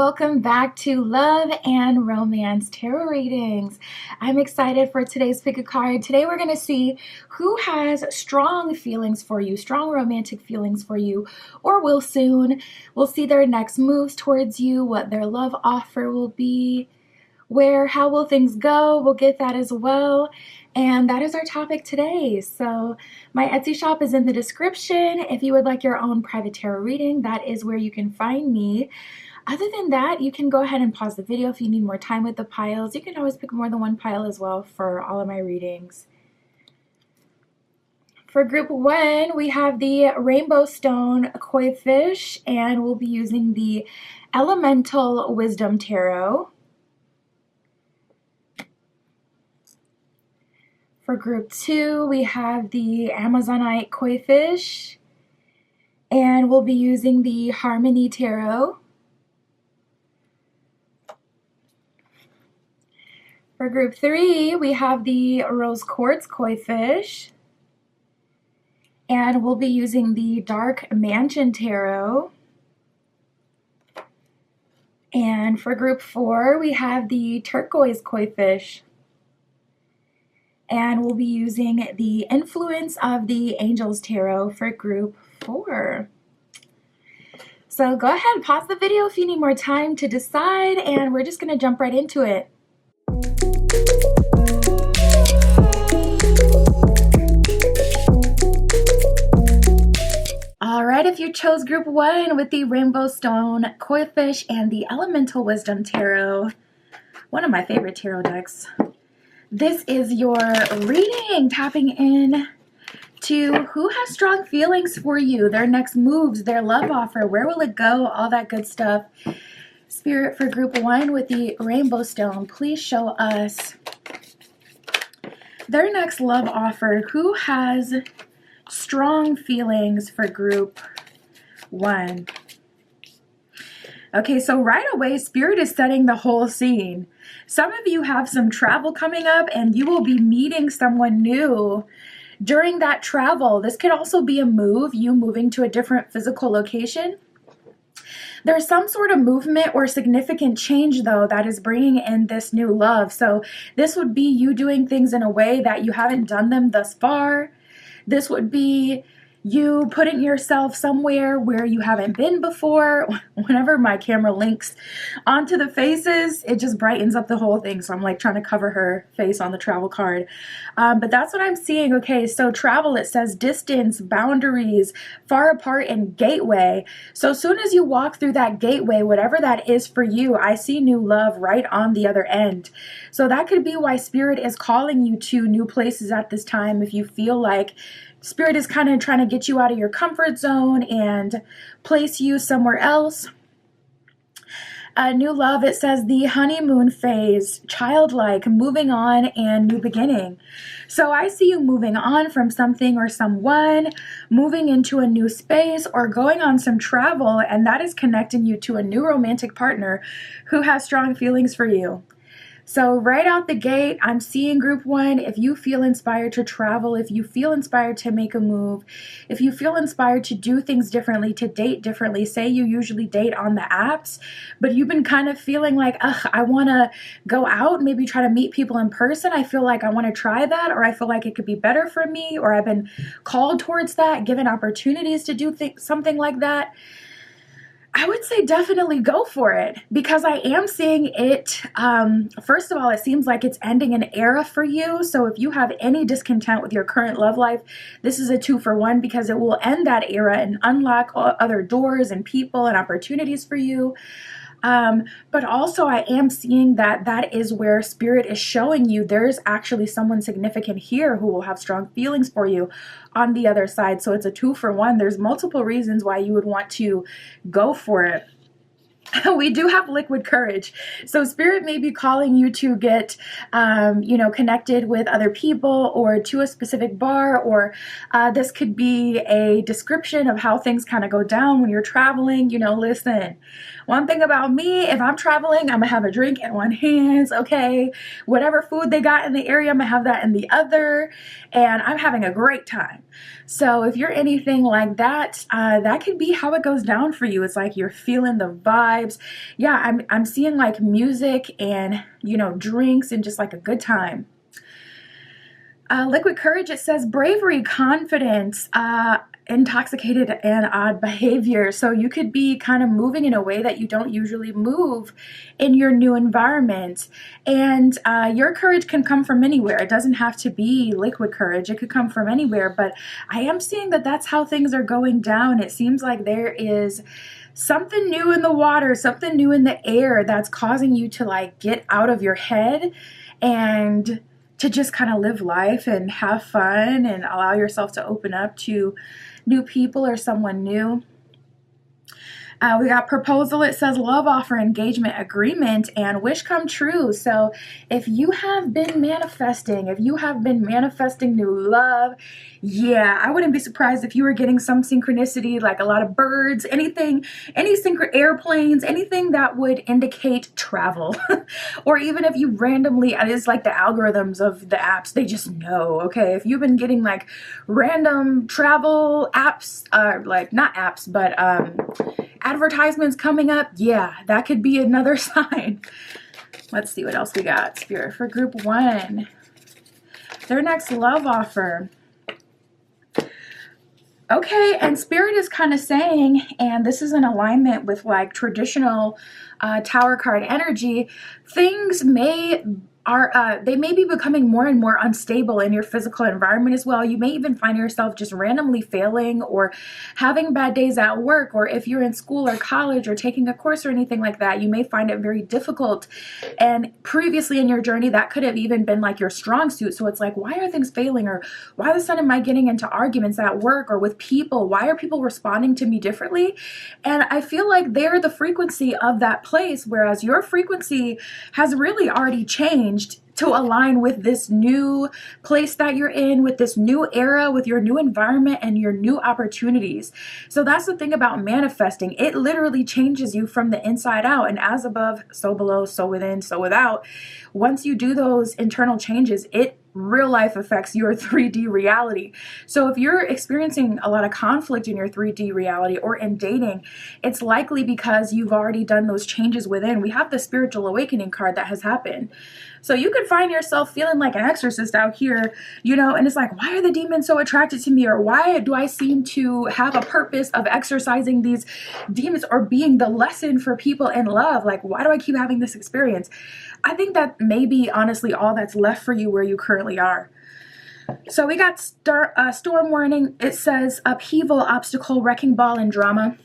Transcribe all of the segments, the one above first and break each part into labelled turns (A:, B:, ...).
A: welcome back to Love and Romance Tarot Readings. I'm excited for today's pick a card. Today we're going to see who has strong feelings for you, strong romantic feelings for you, or will soon. We'll see their next moves towards you, what their love offer will be, how will things go. We'll get that as well. And that is our topic today. So my Etsy shop is in the description. If you would like your own private tarot reading, that is where you can find me. Other than that, you can go ahead and pause the video if you need more time with the piles. You can always pick more than one pile as well for all of my readings. For group 1, we have the Rainbow Stone Koi Fish, and we'll be using the Elemental Wisdom Tarot. For group 2, we have the Amazonite Koi Fish, and we'll be using the Harmony Tarot. For group 3, we have the Rose Quartz Koi Fish, and we'll be using the Dark Mansion Tarot. And for group 4, we have the Turquoise Koi Fish, and we'll be using the Influence of the Angels Tarot for group 4. So go ahead and pause the video if you need more time to decide, and we're just going to jump right into it. Alright, if you chose group 1 with the Rainbow Stone Koi Fish and the Elemental Wisdom Tarot, one of my favorite tarot decks, this is your reading, tapping in to who has strong feelings for you, their next moves, their love offer, where will it go, all that good stuff. Spirit, for group 1 with the Rainbow Stone, please show us their next love offer. Who has strong feelings for group 1? Okay, so right away, Spirit is setting the whole scene. Some of you have some travel coming up, and you will be meeting someone new during that travel. This could also be a move, you moving to a different physical location. There's some sort of movement or significant change, though, that is bringing in this new love. So this would be you doing things in a way that you haven't done them thus far. This would be you putting yourself somewhere where you haven't been before. Whenever my camera links onto the faces, it just brightens up the whole thing. So I'm like trying to cover her face on the travel card. But that's what I'm seeing. Okay, so travel, it says distance, boundaries, far apart, and gateway. So as soon as you walk through that gateway, whatever that is for you, I see new love right on the other end. So that could be why Spirit is calling you to new places at this time. If you feel like Spirit is kind of trying to get you out of your comfort zone and place you somewhere else. New love, it says the honeymoon phase, childlike, moving on, and new beginning. So I see you moving on from something or someone, moving into a new space, or going on some travel, and that is connecting you to a new romantic partner who has strong feelings for you. So right out the gate, I'm seeing group 1, if you feel inspired to travel, if you feel inspired to make a move, if you feel inspired to do things differently, to date differently, say you usually date on the apps, but you've been kind of feeling like, ugh, I want to go out, maybe try to meet people in person. I feel like I want to try that, or I feel like it could be better for me, or I've been called towards that, given opportunities to do something like that. I would say definitely go for it, because I am seeing it. First of all, it seems like it's ending an era for you. So if you have any discontent with your current love life, this is a 2-for-1, because it will end that era and unlock other doors and people and opportunities for you. But also I am seeing that that is where Spirit is showing you there's actually someone significant here who will have strong feelings for you on the other side. So it's a 2-for-1. There's multiple reasons why you would want to go for it. We do have liquid courage. So Spirit may be calling you to get, connected with other people, or to a specific bar, or this could be a description of how things kind of go down when you're traveling. Listen, one thing about me, if I'm traveling, I'm gonna have a drink in one hand, okay? Whatever food they got in the area, I'm gonna have that in the other, and I'm having a great time. So if you're anything like that, that could be how it goes down for you. It's like you're feeling the vibe, vibes. Yeah, I'm seeing like music and, you know, drinks and just like a good time. Liquid courage, it says bravery, confidence, intoxicated and odd behavior. So you could be kind of moving in a way that you don't usually move in your new environment. And your courage can come from anywhere. It doesn't have to be liquid courage. It could come from anywhere. But I am seeing that that's how things are going down. It seems like there is something new in the water, something new in the air that's causing you to like get out of your head and to just kind of live life and have fun and allow yourself to open up to new people or someone new. We got proposal. It says love offer, engagement, agreement, and wish come true. So if you have been manifesting, new love, yeah, I wouldn't be surprised if you were getting some synchronicity, like a lot of birds, anything, airplanes, anything that would indicate travel. Or even if you randomly, it's like the algorithms of the apps, they just know, okay? If you've been getting like random travel apps, like not apps, but advertisements coming up, yeah, that could be another sign. Let's see what else we got, Spirit, for group 1. Their next love offer. Okay, and Spirit is kind of saying, and this is in alignment with like traditional Tower card energy, things they may be becoming more and more unstable in your physical environment as well. You may even find yourself just randomly failing or having bad days at work, or if you're in school or college or taking a course or anything like that, you may find it very difficult. And previously in your journey, that could have even been like your strong suit. So it's like, why are things failing? Or why all of a sudden am I getting into arguments at work or with people? Why are people responding to me differently? And I feel like they're the frequency of that place, whereas your frequency has really already changed to align with this new place that you're in, with this new era, with your new environment and your new opportunities. So that's the thing about manifesting. It literally changes you from the inside out, and as above, so below, so within, so without. Once you do those internal changes, it real life affects your 3D reality. So if you're experiencing a lot of conflict in your 3D reality or in dating, it's likely because you've already done those changes within. We have the spiritual awakening card that has happened. So you could find yourself feeling like an exorcist out here, you know, and it's like, why are the demons so attracted to me? Or why do I seem to have a purpose of exorcising these demons or being the lesson for people in love? Like, why do I keep having this experience? I think that may be honestly all that's left for you where you currently are. So we got storm warning. It says upheaval, obstacle, wrecking ball, and drama.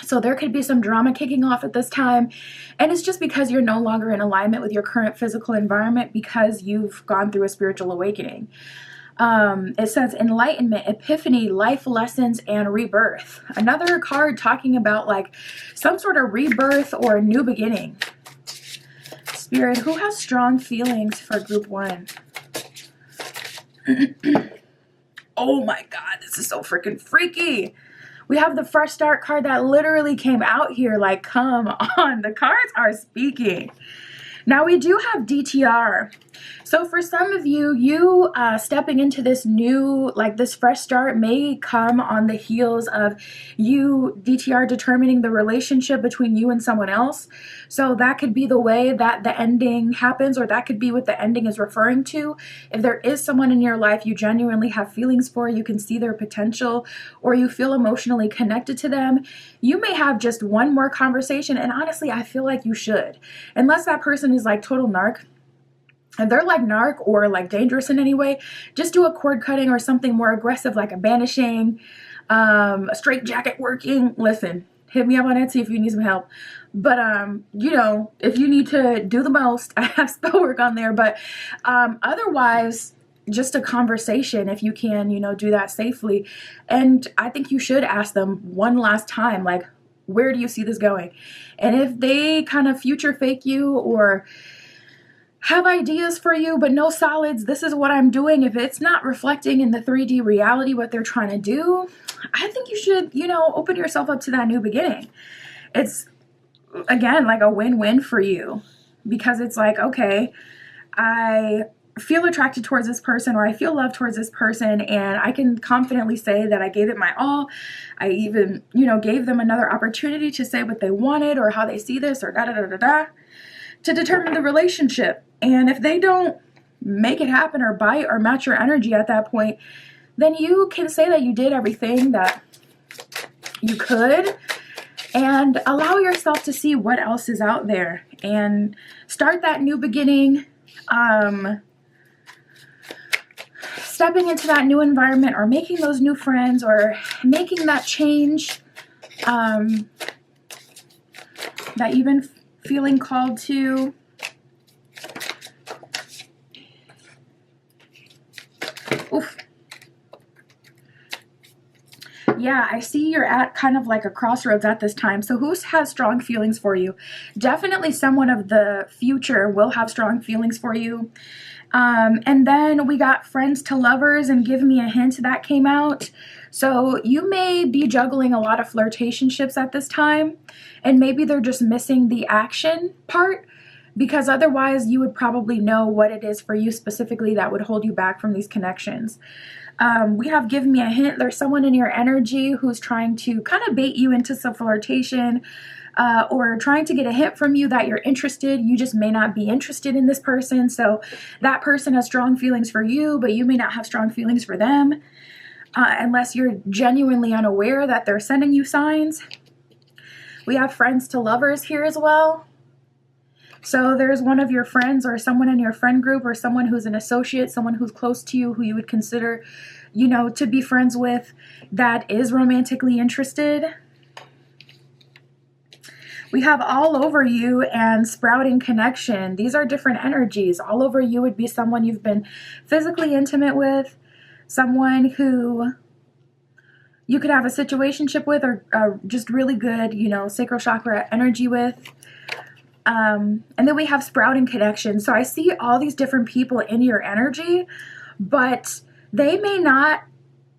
A: So there could be some drama kicking off at this time. And it's just because you're no longer in alignment with your current physical environment because you've gone through a spiritual awakening. It says enlightenment, epiphany, life lessons, and rebirth. Another card talking about like some sort of rebirth or a new beginning. Spirit, who has strong feelings for group 1? Oh my God, this is so freaking freaky. We have the fresh start card that literally came out here. Like, come on, the cards are speaking. Now we do have DTR. So for some of you, stepping into this new, like this fresh start may come on the heels of you, DTR, determining the relationship between you and someone else. So that could be the way that the ending happens, or that could be what the ending is referring to. If there is someone in your life you genuinely have feelings for, you can see their potential, or you feel emotionally connected to them, you may have just one more conversation. And honestly, I feel like you should. Unless that person is like total narc. If they're like narc or like dangerous in any way, just do a cord cutting or something more aggressive like a banishing, a straight jacket working. Listen, hit me up on Etsy if you need some help. But, you know, if you need to do the most, I have spell work on there. But otherwise, just a conversation, if you can, you know, do that safely. And I think you should ask them one last time, like, where do you see this going? And if they kind of future fake you or have ideas for you, but no solids, this is what I'm doing. If it's not reflecting in the 3D reality, what they're trying to do, I think you should, you know, open yourself up to that new beginning. It's, again, like a win-win for you, because it's like, okay, I feel attracted towards this person, or I feel love towards this person, and I can confidently say that I gave it my all. I even, gave them another opportunity to say what they wanted or how they see this or da da da da da to determine the relationship. And if they don't make it happen or bite or match your energy at that point, then you can say that you did everything that you could and allow yourself to see what else is out there and start that new beginning. Stepping into that new environment or making those new friends or making that change that you've been feeling called to. Oof. Yeah, I see you're at kind of like a crossroads at this time. So who has strong feelings for you? Definitely someone of the future will have strong feelings for you. And then we got friends to lovers and give me a hint that came out. So you may be juggling a lot of flirtationships at this time, and maybe they're just missing the action part, because otherwise you would probably know what it is for you specifically that would hold you back from these connections. We have give me a hint. There's someone in your energy who's trying to kind of bait you into some flirtation, or trying to get a hint from you that you're interested. You just may not be interested in this person. So that person has strong feelings for you, but you may not have strong feelings for them, unless you're genuinely unaware that they're sending you signs. We have friends to lovers here as well. So there's one of your friends or someone in your friend group or someone who's an associate, someone who's close to you, who you would consider, to be friends with, that is romantically interested. We have all over you and sprouting connection. These are different energies. All over you would be someone you've been physically intimate with, someone who you could have a situationship with, or just really good, sacral chakra energy with. And then we have sprouting connection. So I see all these different people in your energy, but they may not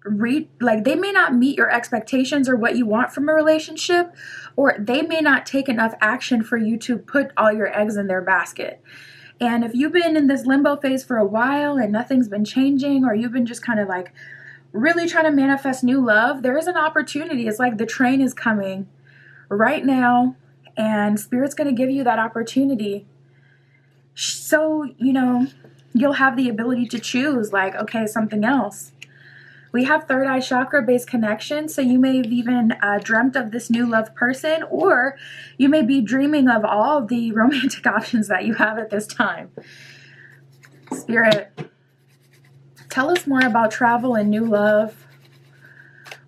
A: they may not meet your expectations or what you want from a relationship, or they may not take enough action for you to put all your eggs in their basket. And if you've been in this limbo phase for a while and nothing's been changing, or you've been just kind of like really trying to manifest new love, there is an opportunity. It's like the train is coming right now, and Spirit's going to give you that opportunity. So, you'll have the ability to choose, like, okay, something else. We have third eye chakra based connection. So you may have even dreamt of this new love person, or you may be dreaming of all the romantic options that you have at this time. Spirit, tell us more about travel and new love.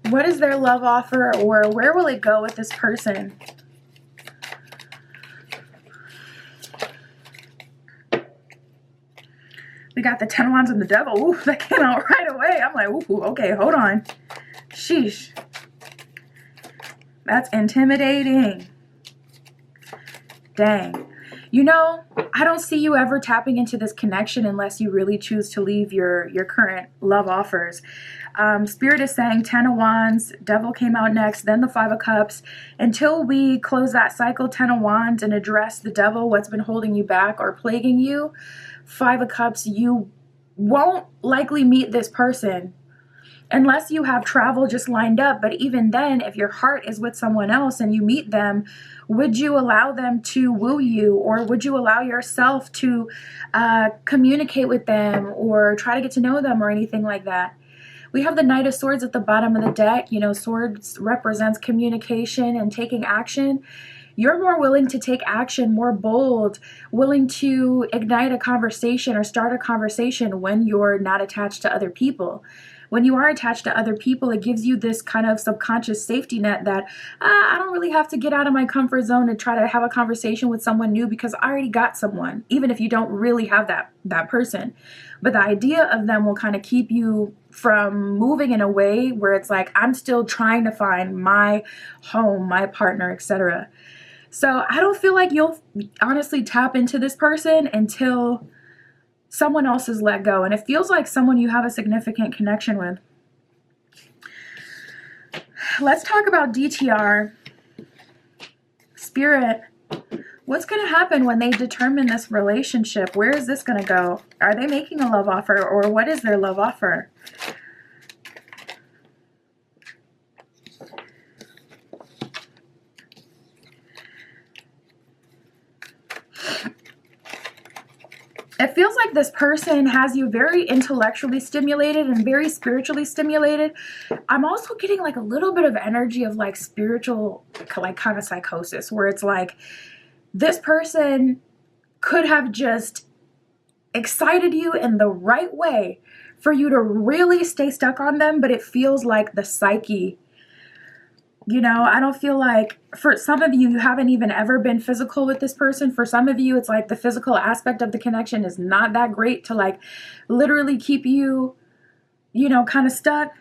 A: What is their love offer, or where will it go with this person? We got the 10 of Wands and the Devil. Ooh, that came out right away. I'm like, ooh, okay, hold on. Sheesh. That's intimidating. Dang. I don't see you ever tapping into this connection unless you really choose to leave your current love offers. Spirit is saying 10 of Wands, Devil came out next, then the 5 of Cups. Until we close that cycle, 10 of Wands, and address the Devil, what's been holding you back or plaguing you, 5 of Cups, you won't likely meet this person unless you have travel just lined up. But even then, if your heart is with someone else and you meet them, would you allow them to woo you, or would you allow yourself to communicate with them or try to get to know them or anything like that? We have the Knight of Swords at the bottom of the deck. Swords represents communication and taking action. You're more willing to take action, more bold, willing to ignite a conversation or start a conversation when you're not attached to other people. When you are attached to other people, it gives you this kind of subconscious safety net that I don't really have to get out of my comfort zone and try to have a conversation with someone new, because I already got someone, even if you don't really have that person. But the idea of them will kind of keep you from moving in a way where it's like, I'm still trying to find my home, my partner, etc. So I don't feel like you'll honestly tap into this person until someone else is let go. And it feels like someone you have a significant connection with. Let's talk about DTR. Spirit, What's going to happen when they determine this relationship? Where is this going to go? Are they making a love offer, or what is their love offer? It feels like this person has you very intellectually stimulated and very spiritually stimulated. I'm also getting like a little bit of energy of like spiritual, like kind of psychosis, where it's like this person could have just excited you in the right way for you to really stay stuck on them, but it feels like the psyche. You know, I don't feel like, for some of you, you haven't even ever been physical with this person. For some of you, it's like the physical aspect of the connection is not that great to like literally keep you, you know, kind of stuck.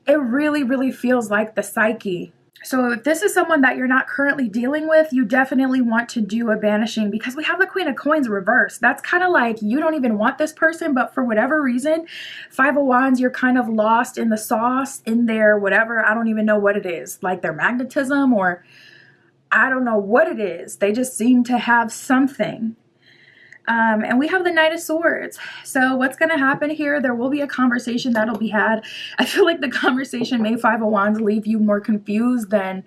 A: It really, really feels like the psyche. So if this is someone that you're not currently dealing with, you definitely want to do a banishing, because we have the Queen of Coins reversed. That's kind of like you don't even want this person, but for whatever reason, Five of Wands, you're kind of lost in the sauce, in their whatever. I don't even know what it is, like their magnetism, or I don't know what it is. They just seem to have something. And we have the Knight of Swords. So what's going to happen here? There will be a conversation that'll be had. I feel like the conversation may Five of Wands leave you more confused than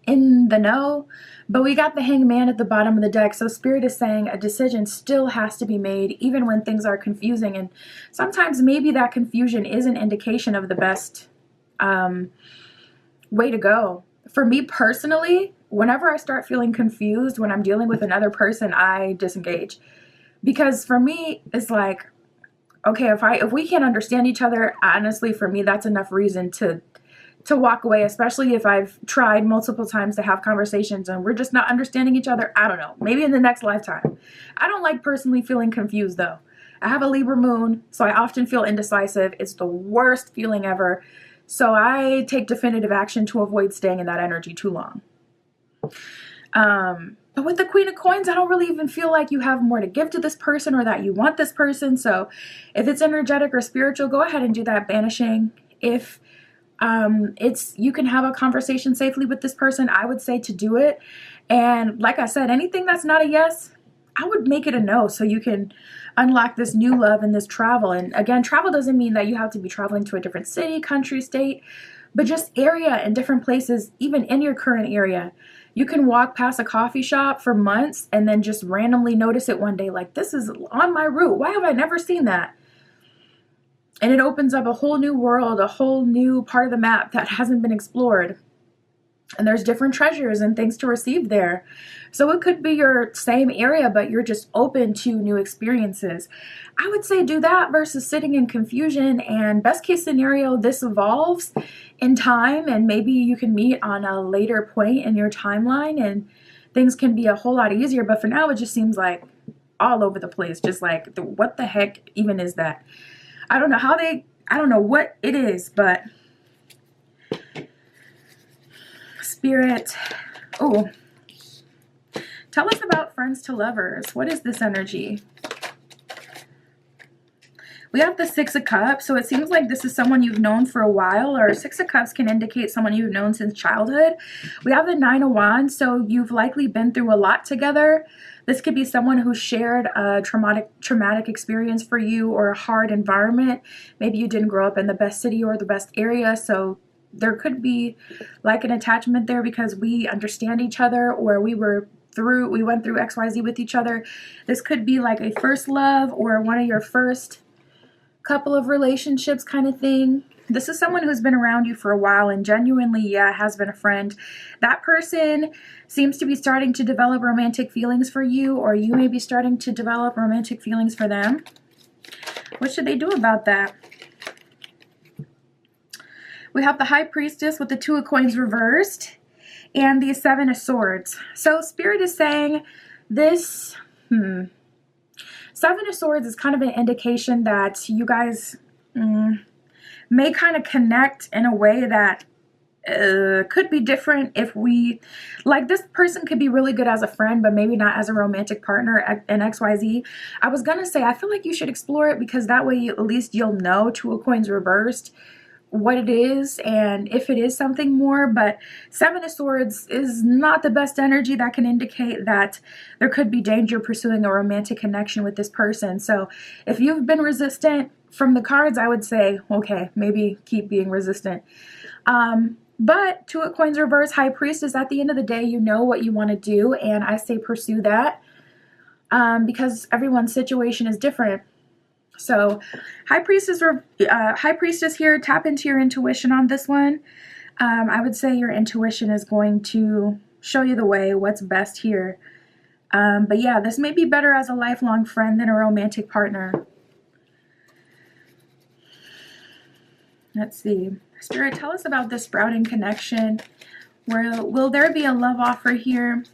A: in the know. But we got the Hangman at the bottom of the deck. So Spirit is saying a decision still has to be made, even when things are confusing. And sometimes maybe that confusion is an indication of the best way to go. For me personally, whenever I start feeling confused when I'm dealing with another person, I disengage. Because for me, it's like, okay, if we can't understand each other, honestly, for me, that's enough reason to walk away, especially if I've tried multiple times to have conversations and we're just not understanding each other. I don't know, maybe in the next lifetime. I don't like personally feeling confused, though. I have a Libra moon, so I often feel indecisive. It's the worst feeling ever. So I take definitive action to avoid staying in that energy too long. But with the Queen of Coins, I don't really even feel like you have more to give to this person or that you want this person. So if it's energetic or spiritual, go ahead and do that banishing. If you can have a conversation safely with this person, I would say to do it. And like I said, anything that's not a yes, I would make it a no, so you can unlock this new love and this travel. And again, travel doesn't mean that you have to be traveling to a different city, country, state, but just area and different places, even in your current area. You can walk past a coffee shop for months and then just randomly notice it one day, like, this is on my route. Why have I never seen that? And it opens up a whole new world, a whole new part of the map that hasn't been explored. And there's different treasures and things to receive there. So it could be your same area, but you're just open to new experiences. I would say do that versus sitting in confusion. And best case scenario, this evolves in time, and maybe you can meet on a later point in your timeline and things can be a whole lot easier. But for now, it just seems like all over the place. Just like, what the heck even is that? I don't know what it is, but Spirit, oh, tell us about friends to lovers. What is this energy? We have the Six of Cups, so it seems like this is someone you've known for a while, or Six of Cups can indicate someone you've known since childhood. We have the Nine of Wands, so you've likely been through a lot together. This could be someone who shared a traumatic experience for you, or a hard environment. Maybe you didn't grow up in the best city or the best area, so there could be like an attachment there because we understand each other, or we went through XYZ with each other. This could be like a first love or one of your first couple of relationships kind of thing. This is someone who's been around you for a while and genuinely, yeah, has been a friend. That person seems to be starting to develop romantic feelings for you, or you may be starting to develop romantic feelings for them. What should they do about that? We have the High Priestess with the Two of Coins reversed and the Seven of Swords. So Spirit is saying this, Seven of Swords is kind of an indication that you guys may kind of connect in a way that could be different. If we, like, this person could be really good as a friend, but maybe not as a romantic partner in XYZ. I was going to say, I feel like you should explore it because that way at least you'll know Two of Coins reversed, what it is and if it is something more, but Seven of Swords is not the best energy that can indicate that there could be danger pursuing a romantic connection with this person. So if you've been resistant from the cards, I would say, okay, maybe keep being resistant. But Two of Coins reverse, High Priestess, at the end of the day, you know what you want to do, and I say pursue that, because everyone's situation is different. So High Priestess here, tap into your intuition on this one. I would say your intuition is going to show you the way, what's best here. But yeah, this may be better as a lifelong friend than a romantic partner. Let's see. Spirit, tell us about this sprouting connection. Will there be a love offer here?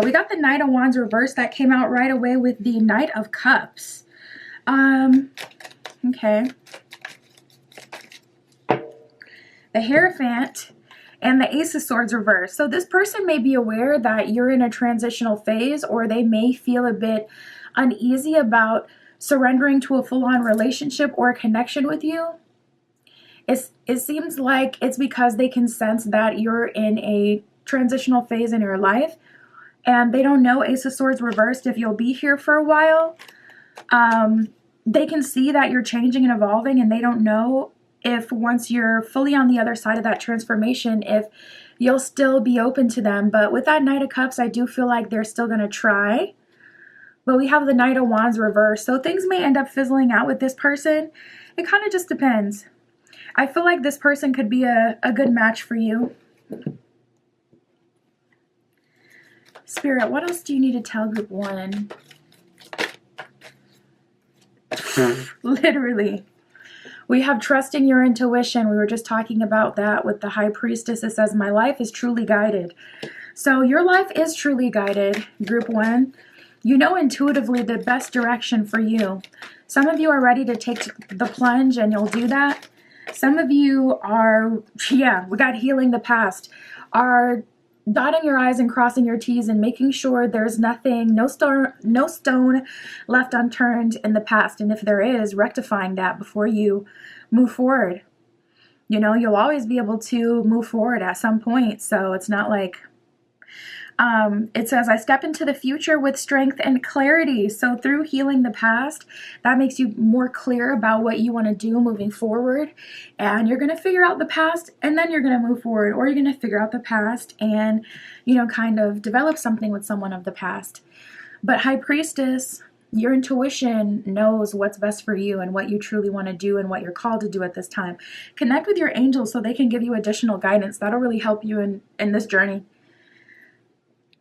A: We got the Knight of Wands reversed. That came out right away with the Knight of Cups. Okay. The Hierophant and the Ace of Swords reversed. So this person may be aware that you're in a transitional phase, or they may feel a bit uneasy about surrendering to a full-on relationship or a connection with you. It seems like it's because they can sense that you're in a transitional phase in your life, and they don't know, Ace of Swords reversed, if you'll be here for a while. They can see that you're changing and evolving, and they don't know if once you're fully on the other side of that transformation, if you'll still be open to them. But with that Knight of Cups, I do feel like they're still going to try. But we have the Knight of Wands reversed, so things may end up fizzling out with this person. It kind of just depends. I feel like this person could be a good match for you. Spirit, what else do you need to tell Group 1? Literally. We have trusting your intuition. We were just talking about that with the High Priestess. It says, my life is truly guided. So your life is truly guided, Group 1. You know intuitively the best direction for you. Some of you are ready to take the plunge, and you'll do that. Some of you are, yeah, we got healing the past, are dotting your I's and crossing your T's and making sure there's nothing, no stone left unturned in the past. And if there is, rectifying that before you move forward. You know, you'll always be able to move forward at some point. So it's not like, it says, I step into the future with strength and clarity. So through healing the past, that makes you more clear about what you want to do moving forward. And you're going to figure out the past, and then you're going to move forward. Or you're going to figure out the past and, you know, kind of develop something with someone of the past. But High Priestess, your intuition knows what's best for you and what you truly want to do and what you're called to do at this time. Connect with your angels so they can give you additional guidance. That'll really help you in this journey.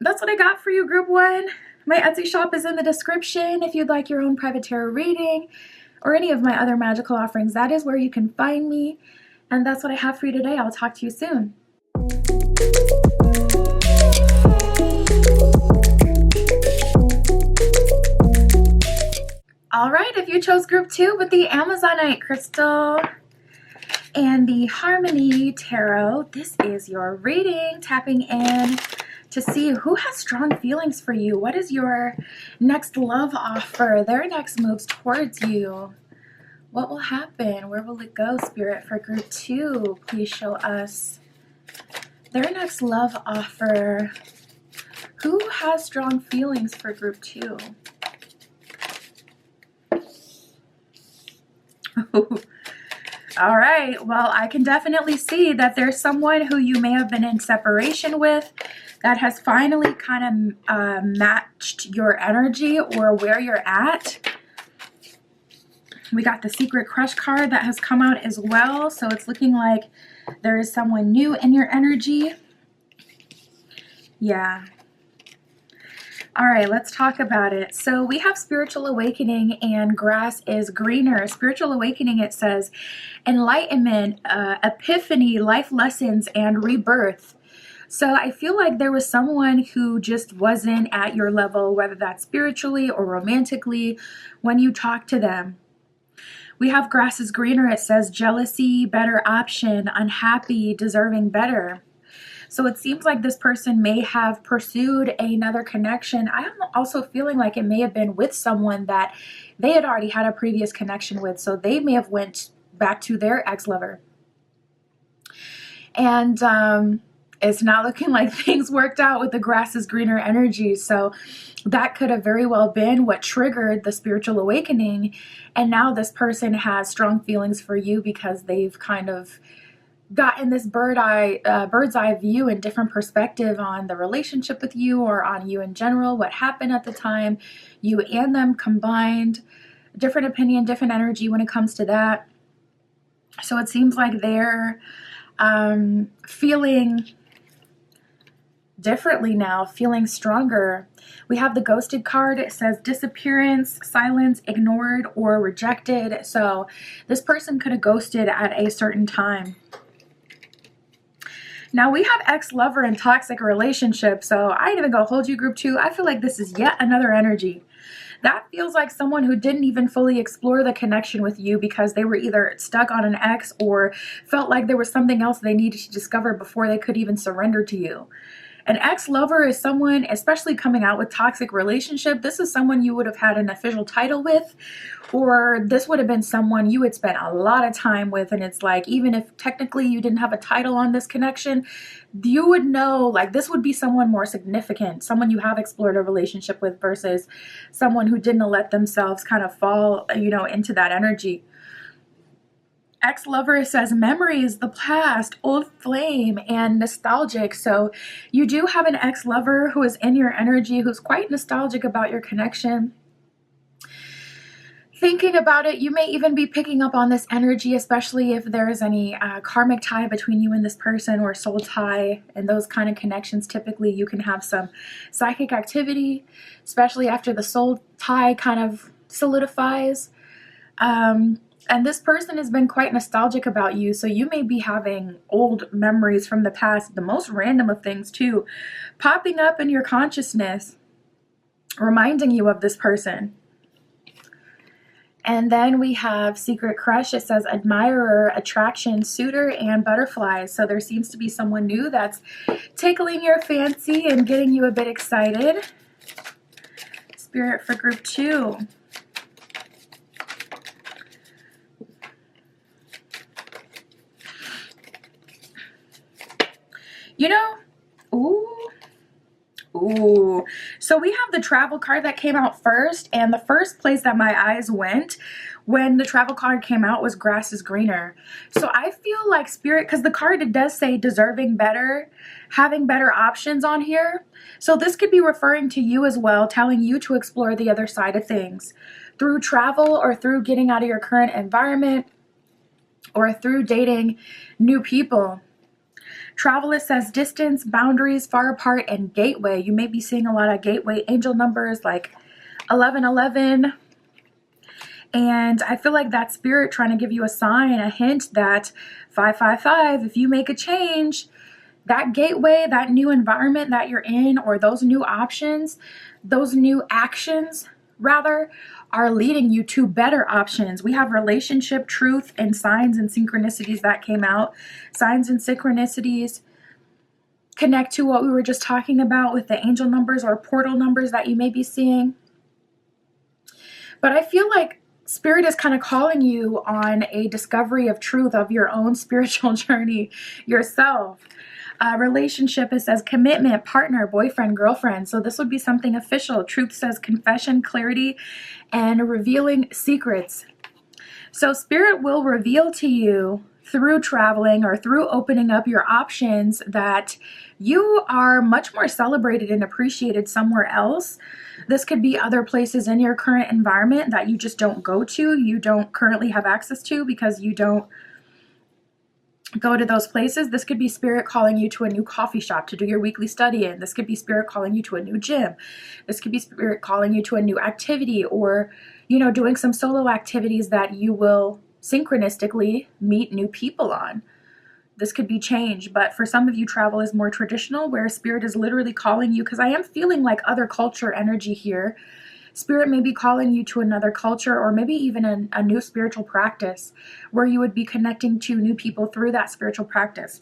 A: That's what I got for you, Group 1. My Etsy shop is in the description. If you'd like your own private tarot reading or any of my other magical offerings, that is where you can find me. And that's what I have for you today. I'll talk to you soon. All right, if you chose Group 2 with the Amazonite crystal and the Harmony Tarot, this is your reading, tapping in to see who has strong feelings for you. What is your next love offer? Their next moves towards you. What will happen? Where will it go, Spirit, for Group 2? Please show us their next love offer. Who has strong feelings for Group 2? All right, well, I can definitely see that there's someone who you may have been in separation with that has finally kind of matched your energy or where you're at. We got the Secret Crush card that has come out as well, so it's looking like there is someone new in your energy. Yeah. All right, let's talk about it. So we have Spiritual Awakening and Grass is Greener. Spiritual Awakening, it says, enlightenment, epiphany, life lessons, and rebirth. So I feel like there was someone who just wasn't at your level, whether that's spiritually or romantically, when you talk to them. We have Grass is Greener. It says jealousy, better option, unhappy, deserving better. So it seems like this person may have pursued another connection. I am also feeling like it may have been with someone that they had already had a previous connection with. So they may have went back to their ex-lover. And it's not looking like things worked out with the grass is greener energy. So that could have very well been what triggered the spiritual awakening. And now this person has strong feelings for you because they've kind of gotten this bird's eye view and different perspective on the relationship with you, or on you in general, what happened at the time, you and them combined, different opinion, different energy when it comes to that. So it seems like they're feeling differently now, feeling stronger. We have the ghosted card. It says disappearance, silence, ignored, or rejected. So this person could have ghosted at a certain time. Now we have ex-lover and toxic relationship. So I ain't even gonna hold you, group 2. I feel like this is yet another energy. That feels like someone who didn't even fully explore the connection with you because they were either stuck on an ex or felt like there was something else they needed to discover before they could even surrender to you. An ex-lover is someone, especially coming out with toxic relationship, this is someone you would have had an official title with, or this would have been someone you had spent a lot of time with. And it's like, even if technically you didn't have a title on this connection, you would know, like, this would be someone more significant, someone you have explored a relationship with, versus someone who didn't let themselves kind of fall, into that energy. Ex-lover says memory is the past, old flame, and nostalgic. So you do have an ex-lover who is in your energy, who's quite nostalgic about your connection. Thinking about it, you may even be picking up on this energy, especially if there is any karmic tie between you and this person, or soul tie, and those kind of connections. Typically, you can have some psychic activity, especially after the soul tie kind of solidifies. And this person has been quite nostalgic about you, so you may be having old memories from the past, the most random of things too, popping up in your consciousness, reminding you of this person. And then we have secret crush. It says admirer, attraction, suitor, and butterflies. So there seems to be someone new that's tickling your fancy and getting you a bit excited. Spirit for group 2. Ooh. So we have the travel card that came out first, and the first place that my eyes went when the travel card came out was grass is greener. So I feel like spirit, because the card, it does say deserving better, having better options on here. So this could be referring to you as well, telling you to explore the other side of things through travel, or through getting out of your current environment, or through dating new people. Travel, it says distance, boundaries, far apart, and gateway. You may be seeing a lot of gateway angel numbers like 1111. And I feel like that spirit trying to give you a sign, a hint that 555, if you make a change, that gateway, that new environment that you're in, or those new options, those new actions, rather, are leading you to better options. We have relationship, truth, and signs and synchronicities that came out. Signs and synchronicities connect to what we were just talking about with the angel numbers or portal numbers that you may be seeing. But I feel like spirit is kind of calling you on a discovery of truth of your own spiritual journey yourself. Relationship, it says commitment, partner, boyfriend, girlfriend. So this would be something official. Truth says confession, clarity, and revealing secrets. So spirit will reveal to you through traveling or through opening up your options that you are much more celebrated and appreciated somewhere else. This could be other places in your current environment that you just don't go to, you don't currently have access to because you don't go to those places. This could be spirit calling you to a new coffee shop to do your weekly study in. This could be spirit calling you to a new gym. This could be spirit calling you to a new activity, or, doing some solo activities that you will synchronistically meet new people on. This could be change, but for some of you, travel is more traditional, where spirit is literally calling you, because I am feeling like other culture energy here. Spirit may be calling you to another culture, or maybe even a new spiritual practice where you would be connecting to new people through that spiritual practice.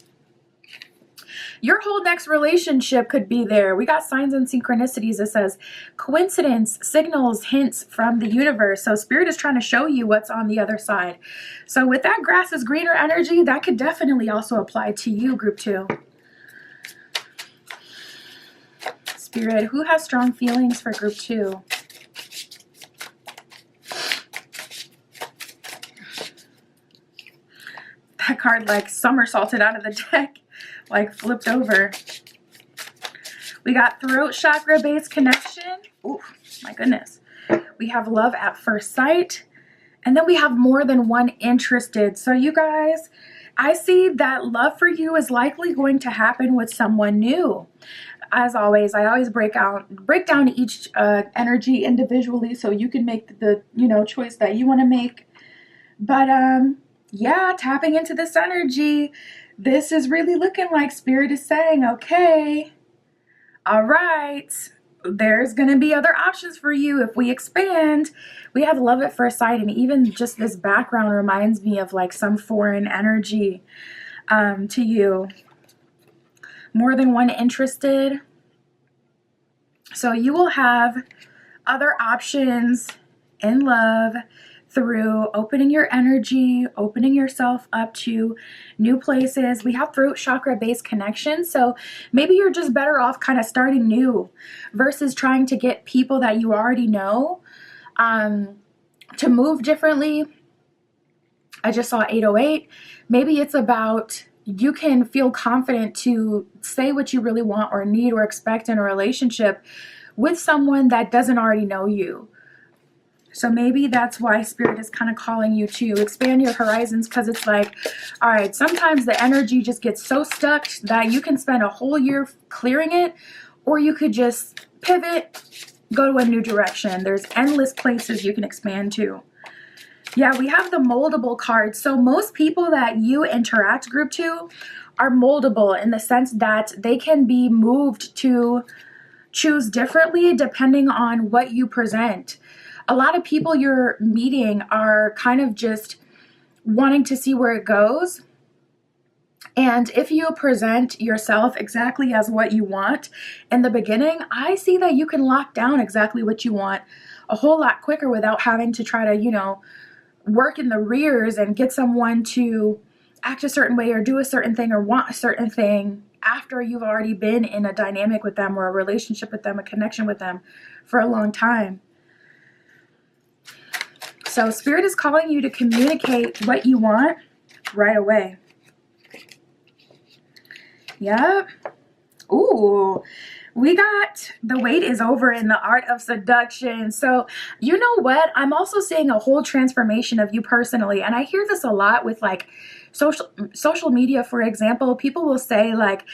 A: Your whole next relationship could be there. We got signs and synchronicities. It says coincidence, signals, hints from the universe. So Spirit is trying to show you what's on the other side. So with that grass is greener energy, that could definitely also apply to you, group 2. Spirit, who has strong feelings for group 2? That card like somersaulted out of the deck, like flipped over. We got throat chakra based connection. Oh my goodness. We have love at first sight. And then we have more than one interested. So you guys, I see that love for you is likely going to happen with someone new. As always, I always break down each energy individually so you can make the choice that you want to make. But yeah, tapping into this energy, this is really looking like Spirit is saying, okay, all right, there's going to be other options for you if we expand. We have love at first sight, and even just this background reminds me of like some foreign energy to you. More than one interested. So you will have other options in love through opening your energy, opening yourself up to new places. We have throat chakra based connection. So maybe you're just better off kind of starting new versus trying to get people that you already know to move differently. I just saw 808. Maybe it's about you can feel confident to say what you really want or need or expect in a relationship with someone that doesn't already know you. So maybe that's why Spirit is kind of calling you to expand your horizons, because it's like, all right, sometimes the energy just gets so stuck that you can spend a whole year clearing it, or you could just pivot, go to a new direction. There's endless places you can expand to. Yeah, we have the moldable card. So most people that you interact, group 2, are moldable in the sense that they can be moved to choose differently depending on what you present. A lot of people you're meeting are kind of just wanting to see where it goes. And if you present yourself exactly as what you want in the beginning, I see that you can lock down exactly what you want a whole lot quicker without having to try to, work in the rears and get someone to act a certain way or do a certain thing or want a certain thing after you've already been in a dynamic with them or a relationship with them, a connection with them for a long time. So Spirit is calling you to communicate what you want right away. Yep. Ooh, we got the wait is over in the art of seduction. So you know what? I'm also seeing a whole transformation of you personally. And I hear this a lot with like social media, for example. People will say like,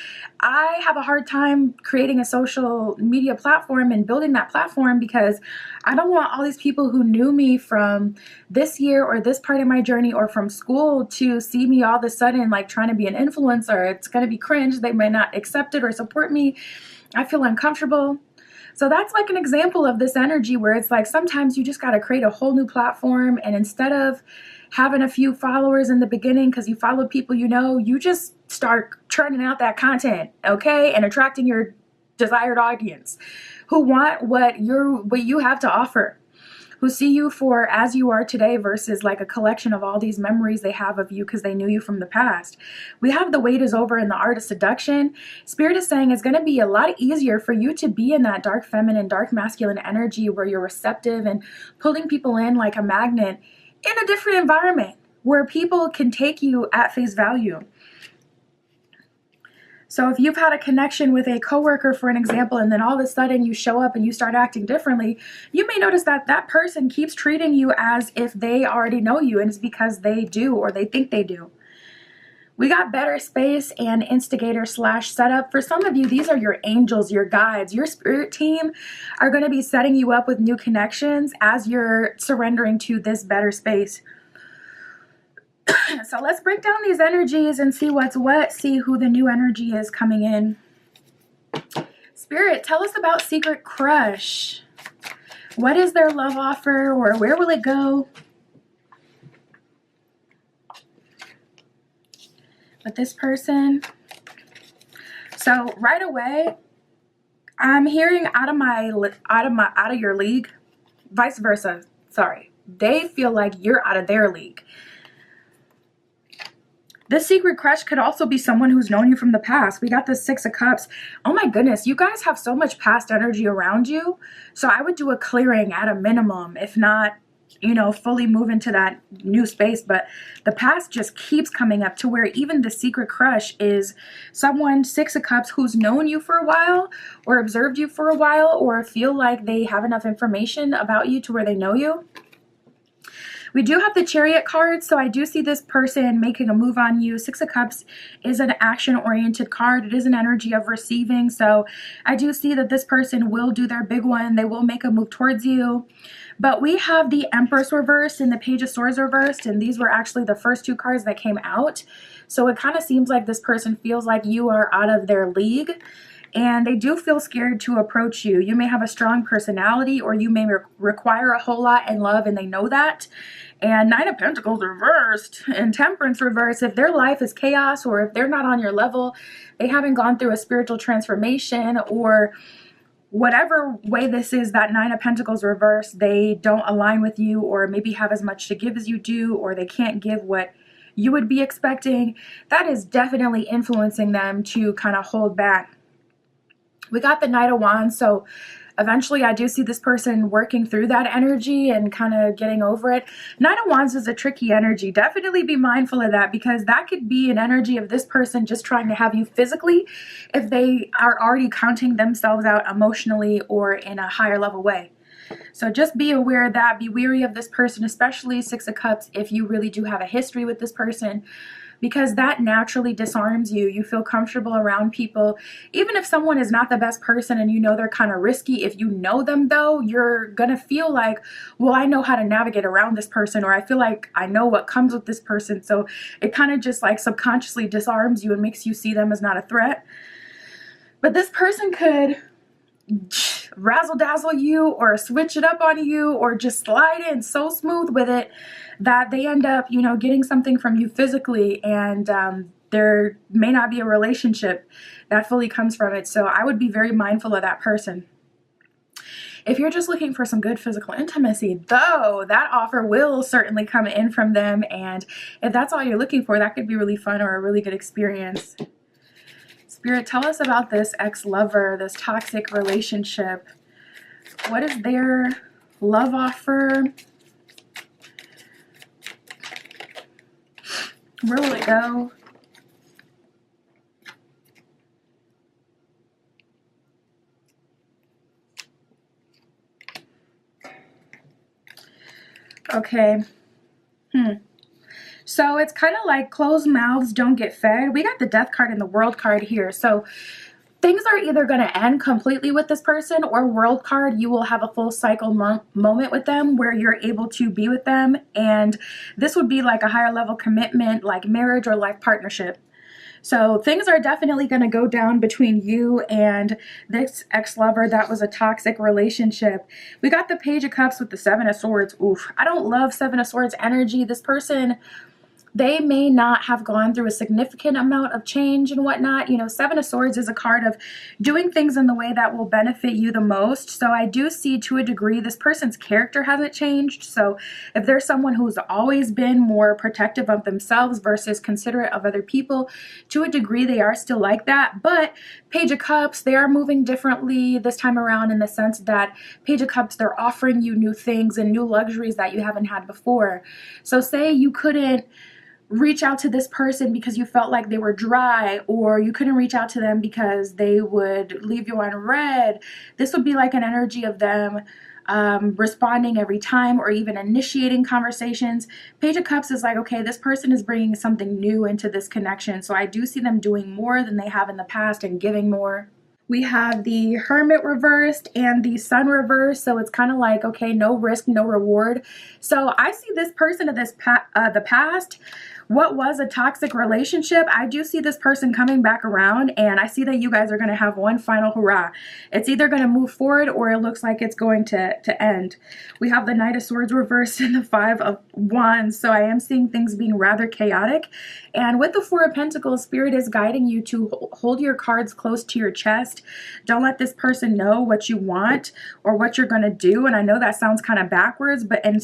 A: I have a hard time creating a social media platform and building that platform because I don't want all these people who knew me from this year or this part of my journey or from school to see me all of a sudden like trying to be an influencer. It's going to be cringe. They may not accept it or support me. I feel uncomfortable. So that's like an example of this energy where it's like sometimes you just got to create a whole new platform, and instead of having a few followers in the beginning because you follow people you just start churning out that content, okay, and attracting your desired audience who want what you have to offer, who see you for as you are today versus like a collection of all these memories they have of you because they knew you from the past. We have the wait is over in the art of seduction. Spirit is saying it's going to be a lot easier for you to be in that dark feminine, dark masculine energy where you're receptive and pulling people in like a magnet in a different environment where people can take you at face value. So if you've had a connection with a coworker, for an example, and then all of a sudden you show up and you start acting differently, you may notice that that person keeps treating you as if they already know you, and it's because they do or they think they do. We got better space and instigator / setup. For some of you, these are your angels, your guides. Your spirit team are going to be setting you up with new connections as you're surrendering to this better space. So let's break down these energies and see what's what, see who the new energy is coming in. Spirit, tell us about Secret Crush. What is their love offer, or where will it go? But this person, So right away, I'm hearing out of your league, vice versa. Sorry. They feel like you're out of their league. This secret crush could also be someone who's known you from the past. We got the Six of Cups. Oh my goodness, you guys have so much past energy around you. So I would do a clearing at a minimum, if not, you know, fully move into that new space. But the past just keeps coming up to where even the secret crush is someone, Six of Cups, who's known you for a while or observed you for a while or feel like they have enough information about you to where they know you. We do have the Chariot card, so I do see this person making a move on you. Six of Cups is an action-oriented card. It is an energy of receiving, so I do see that this person will do their big one. They will make a move towards you. But we have the Empress reversed and the Page of Swords reversed, and these were actually the first two cards that came out. So it kind of seems like this person feels like you are out of their league. And they do feel scared to approach you. You may have a strong personality, or you may require a whole lot in love, and they know that. And Nine of Pentacles reversed and Temperance reversed. If their life is chaos, or if they're not on your level, they haven't gone through a spiritual transformation, or whatever way this is, that Nine of Pentacles reversed, they don't align with you, or maybe have as much to give as you do, or they can't give what you would be expecting. That is definitely influencing them to kind of hold back. We got the Knight of Wands, so eventually I do see this person working through that energy and kind of getting over it. Knight of Wands is a tricky energy. Definitely be mindful of that, because that could be an energy of this person just trying to have you physically if they are already counting themselves out emotionally or in a higher level way. So just be aware of that. Be wary of this person, especially Six of Cups, if you really do have a history with this person, because that naturally disarms you. You feel comfortable around people. Even if someone is not the best person and you know they're kind of risky, if you know them though, you're going to feel like, well, I know how to navigate around this person, or I feel like I know what comes with this person. So it kind of just like subconsciously disarms you and makes you see them as not a threat. But this person could razzle dazzle you or switch it up on you, or just slide in so smooth with it that they end up, you know, getting something from you physically, and there may not be a relationship that fully comes from it. So I would be very mindful of that person. If you're just looking for some good physical intimacy, though, that offer will certainly come in from them, and if that's all you're looking for, that could be really fun or a really good experience. Spirit, tell us about this ex-lover, this toxic relationship. What is their love offer? Where will it go? Okay. So it's kind of like closed mouths don't get fed. We got the Death card and the World card here. So things are either going to end completely with this person, or World card, you will have a full cycle moment with them where you're able to be with them. And this would be like a higher level commitment, like marriage or life partnership. So things are definitely going to go down between you and this ex-lover that was a toxic relationship. We got the Page of Cups with the Seven of Swords. Oof, I don't love Seven of Swords energy. This person, they may not have gone through a significant amount of change and whatnot. You know, Seven of Swords is a card of doing things in the way that will benefit you the most. So I do see, to a degree, this person's character hasn't changed. So if there's someone who's always been more protective of themselves versus considerate of other people, to a degree, they are still like that. But Page of Cups, they are moving differently this time around, in the sense that Page of Cups, they're offering you new things and new luxuries that you haven't had before. So say you couldn't reach out to this person because you felt like they were dry, or you couldn't reach out to them because they would leave you on red. This would be like an energy of them responding every time, or even initiating conversations. Page of Cups is like, okay, this person is bringing something new into this connection. So I do see them doing more than they have in the past and giving more. We have the Hermit reversed and the Sun reversed, so it's kind of like, okay, no risk, no reward. So I see this person of the past what was a toxic relationship, I do see this person coming back around, and I see that you guys are going to have one final hurrah. It's either going to move forward or it looks like it's going to end. We have the Knight of Swords reversed and the Five of Wands, so I am seeing things being rather chaotic. And with the Four of Pentacles, Spirit is guiding you to hold your cards close to your chest. Don't let this person know what you want or what you're going to do. And I know that sounds kind of backwards, but in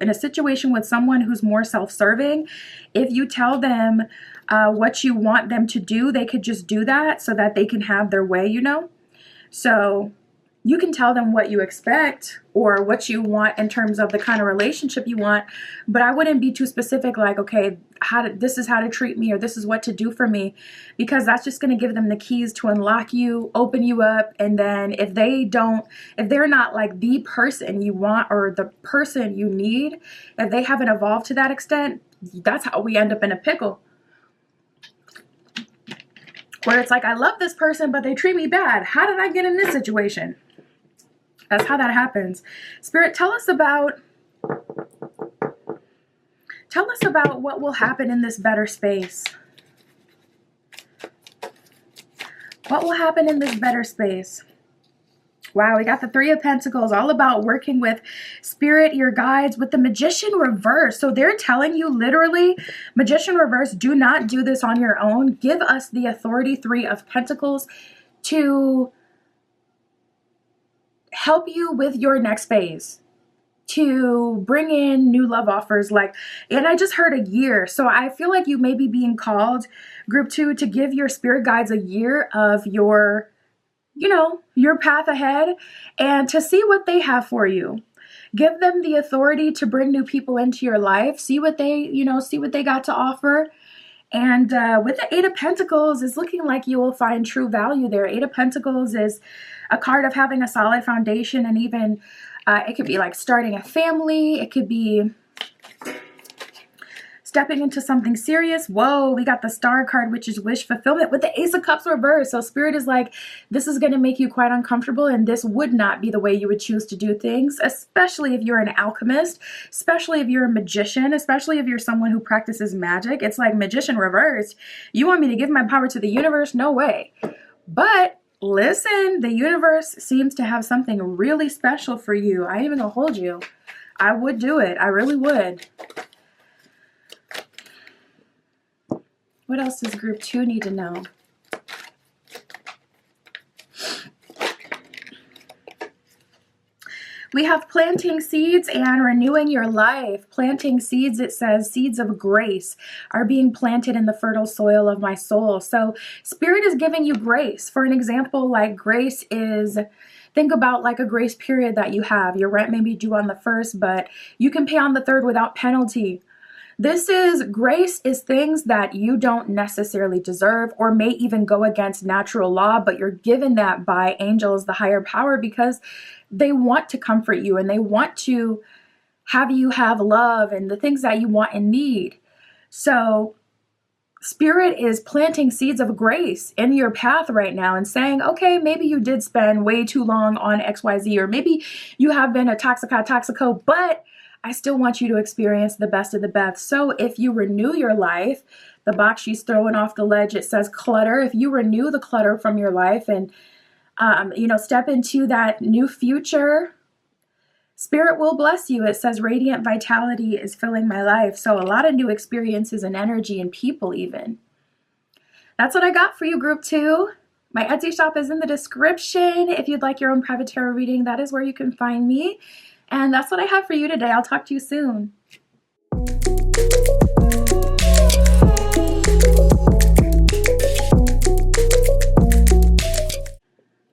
A: a situation with someone who's more self-serving, if you tell them what you want them to do, they could just do that so that they can have their way, you know? So you can tell them what you expect or what you want in terms of the kind of relationship you want, but I wouldn't be too specific like, okay, this is how to treat me or this is what to do for me, because that's just going to give them the keys to unlock you, open you up, and then if they're not like the person you want or the person you need, if they haven't evolved to that extent, that's how we end up in a pickle. Where it's like, I love this person, but they treat me bad. How did I get in this situation? That's how that happens. Spirit, tell us about what will happen in this better space. What will happen in this better space? Wow, we got the Three of Pentacles, all about working with Spirit, your guides, with the Magician reverse. So they're telling you literally, Magician reverse, do not do this on your own. Give us the authority, Three of Pentacles, to help you with your next phase, to bring in new love offers. And I just heard a year. So I feel like you may be being called, group 2, to give your spirit guides a year of your path ahead and to see what they have for you. Give them the authority to bring new people into your life. See what they got to offer. And with the Eight of Pentacles, it's looking like you will find true value there. Eight of Pentacles is a card of having a solid foundation, and even it could be like starting a family. It could be stepping into something serious. Whoa, we got the Star card, which is wish fulfillment, with the Ace of Cups reversed. So Spirit is like, this is going to make you quite uncomfortable, and this would not be the way you would choose to do things, especially if you're an alchemist, especially if you're a magician, especially if you're someone who practices magic. It's like, Magician reversed. You want me to give my power to the universe? No way. But listen, the universe seems to have something really special for you. I ain't even gonna hold you. I would do it. I really would. What else does group 2 need to know? We have planting seeds and renewing your life. Planting seeds, it says, seeds of grace are being planted in the fertile soil of my soul. So Spirit is giving you grace. For an example, like grace is, think about like a grace period that you have. Your rent may be due on the 1st, but you can pay on the 3rd without penalty. This is, grace is things that you don't necessarily deserve or may even go against natural law, but you're given that by angels, the higher power, because they want to comfort you and they want to have you have love and the things that you want and need. So Spirit is planting seeds of grace in your path right now and saying, okay, maybe you did spend way too long on XYZ, or maybe you have been a toxico, but I still want you to experience the best of the best. So if you renew your life, the box she's throwing off the ledge, it says clutter. If you renew the clutter from your life and, step into that new future, Spirit will bless you. It says radiant vitality is filling my life. So a lot of new experiences and energy and people even. That's what I got for you, group 2. My Etsy shop is in the description. If you'd like your own private tarot reading, that is where you can find me. And that's what I have for you today. I'll talk to you soon.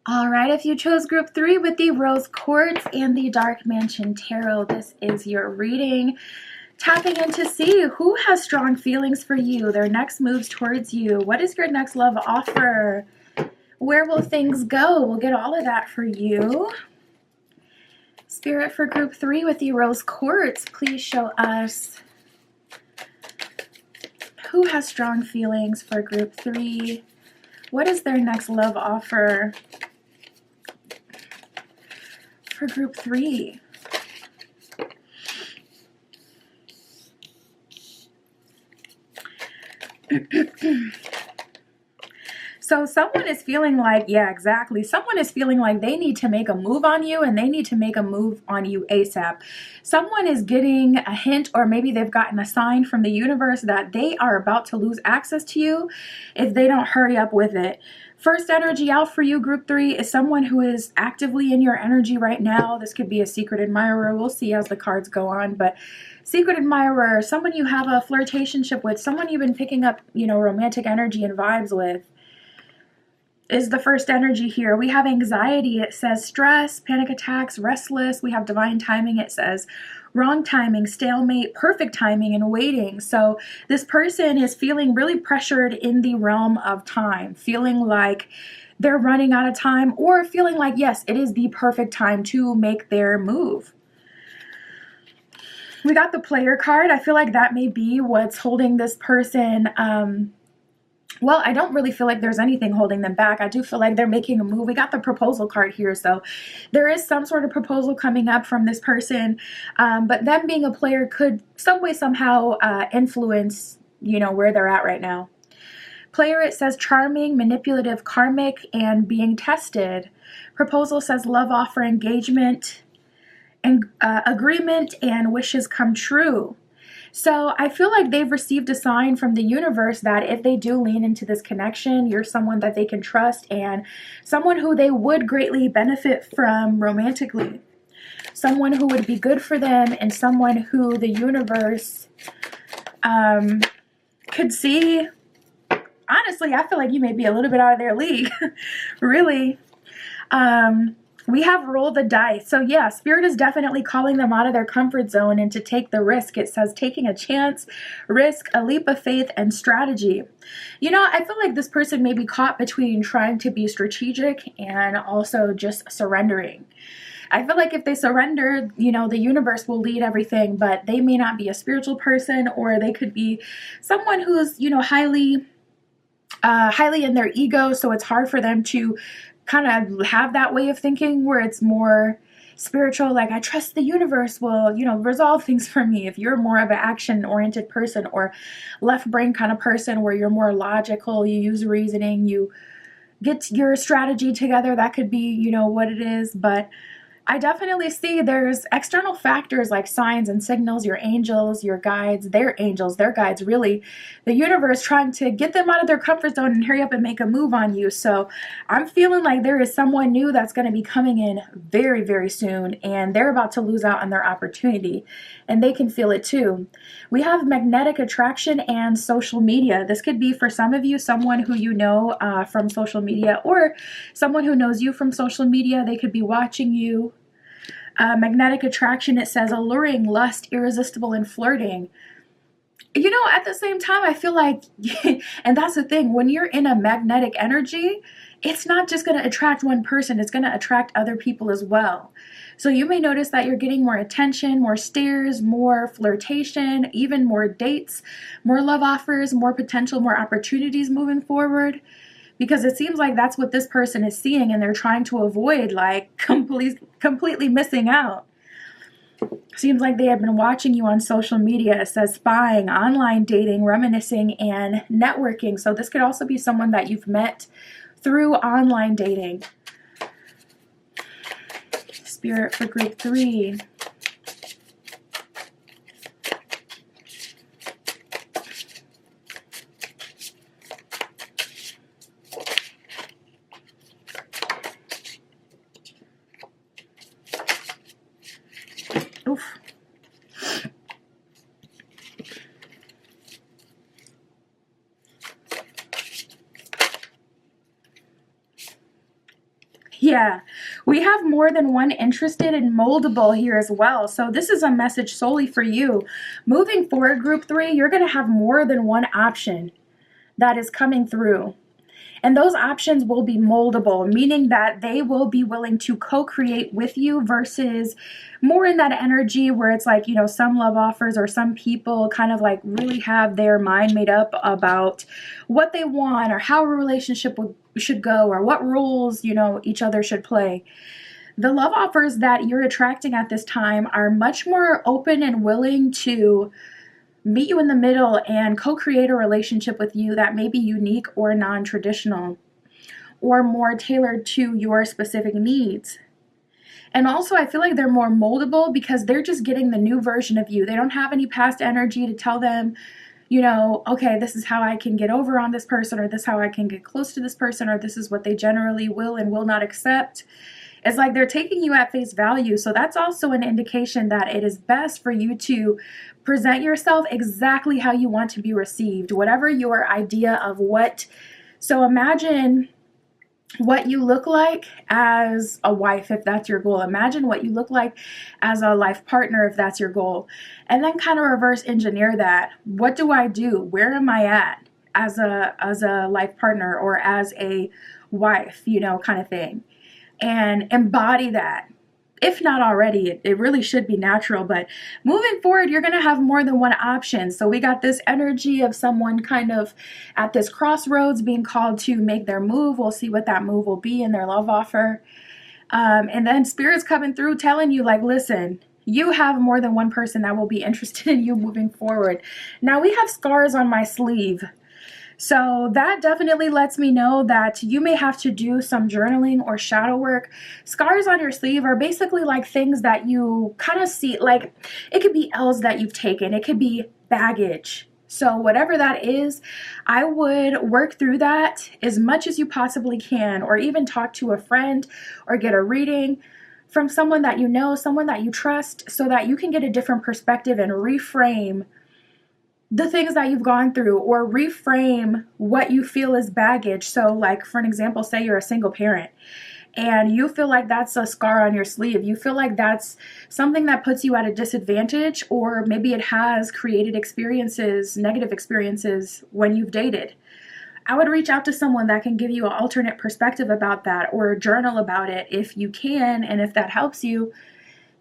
A: All right, if you chose group 3 with the Rose Quartz and the Dark Mansion Tarot, this is your reading. Tapping in to see who has strong feelings for you, their next moves towards you. What is your next love offer? Where will things go? We'll get all of that for you. Spirit, for group 3 with the Rose Quartz, please show us who has strong feelings for group 3. What is their next love offer for group 3? So someone is feeling like, yeah, exactly. Someone is feeling like they need to make a move on you, and they need to make a move on you ASAP. Someone is getting a hint, or maybe they've gotten a sign from the universe that they are about to lose access to you if they don't hurry up with it. First energy out for you, group 3, is someone who is actively in your energy right now. This could be a secret admirer. We'll see as the cards go on, but secret admirer, someone you have a flirtationship with, someone you've been picking up, romantic energy and vibes with, is the first energy here. We have anxiety. It says stress, panic attacks, restless. We have divine timing. It says wrong timing, stalemate, perfect timing, and waiting. So this person is feeling really pressured in the realm of time, feeling like they're running out of time, or feeling like, yes, it is the perfect time to make their move. We got the player card. I feel like that may be what's holding this person. Well, I don't really feel like there's anything holding them back. I do feel like they're making a move. We got the proposal card here, so there is some sort of proposal coming up from this person, but them being a player could some way, somehow influence, where they're at right now. Player, it says charming, manipulative, karmic, and being tested. Proposal says love offer, engagement, and agreement, and wishes come true. So I feel like they've received a sign from the universe that if they do lean into this connection, you're someone that they can trust and someone who they would greatly benefit from romantically. Someone who would be good for them, and someone who the universe could see. Honestly, I feel like you may be a little bit out of their league. Really. We have roll the dice. So yeah, Spirit is definitely calling them out of their comfort zone and to take the risk. It says taking a chance, risk, a leap of faith, and strategy. I feel like this person may be caught between trying to be strategic and also just surrendering. I feel like if they surrender, the universe will lead everything, but they may not be a spiritual person, or they could be someone who's, highly in their ego. So it's hard for them to kind of have that way of thinking where it's more spiritual, like I trust the universe will, resolve things for me. If you're more of an action-oriented person or left brain kind of person where you're more logical, you use reasoning, you get your strategy together, that could be, what it is. But I definitely see there's external factors like signs and signals, your angels, your guides, their angels, their guides, really, the universe trying to get them out of their comfort zone and hurry up and make a move on you. So I'm feeling like there is someone new that's going to be coming in very, very soon, and they're about to lose out on their opportunity, and they can feel it too. We have magnetic attraction and social media. This could be for some of you, someone who you know from social media, or someone who knows you from social media. They could be watching you. Magnetic attraction, it says alluring, lust, irresistible, and flirting. At the same time, I feel like, and that's the thing, when you're in a magnetic energy, it's not just going to attract one person, it's going to attract other people as well. So you may notice that you're getting more attention, more stares, more flirtation, even more dates, more love offers, more potential, more opportunities moving forward. Because it seems like that's what this person is seeing, and they're trying to avoid like completely missing out. Seems like they have been watching you on social media. It says spying, online dating, reminiscing, and networking. So this could also be someone that you've met through online dating. Spirit for group 3. Oof. Yeah, we have more than one interested and moldable here as well. So this is a message solely for you. Moving forward, group 3, you're going to have more than one option that is coming through. And those options will be moldable, meaning that they will be willing to co-create with you versus more in that energy where it's like, some love offers or some people kind of like really have their mind made up about what they want or how a relationship should go or what roles, each other should play. The love offers that you're attracting at this time are much more open and willing to meet you in the middle and co-create a relationship with you that may be unique or non-traditional or more tailored to your specific needs. And also, I feel like they're more moldable because they're just getting the new version of you. They don't have any past energy to tell them, okay, this is how I can get over on this person, or this is how I can get close to this person, or this is what they generally will and will not accept. It's like they're taking you at face value. So that's also an indication that it is best for you to present yourself exactly how you want to be received, whatever your idea of what. So imagine what you look like as a wife, if that's your goal. Imagine what you look like as a life partner, if that's your goal. And then kind of reverse engineer that. What do I do? Where am I at as a life partner or as a wife, kind of thing. And embody that. If not already, it really should be natural. But moving forward, you're going to have more than one option. So we got this energy of someone kind of at this crossroads being called to make their move. We'll see what that move will be in their love offer. And then Spirit's coming through telling you, like, listen, you have more than one person that will be interested in you moving forward. Now, we have scars on my sleeve. So that definitely lets me know that you may have to do some journaling or shadow work. Scars on your sleeve are basically like things that you kind of see, like it could be L's that you've taken. It could be baggage. So whatever that is, I would work through that as much as you possibly can, or even talk to a friend or get a reading from someone that you know, someone that you trust, so that you can get a different perspective and reframe the things that you've gone through, or reframe what you feel is baggage. So like, for an example, say you're a single parent and you feel like that's a scar on your sleeve. You feel like that's something that puts you at a disadvantage, or maybe it has created experiences, negative experiences when you've dated. I would reach out to someone that can give you an alternate perspective about that, or journal about it if you can. And if that helps you,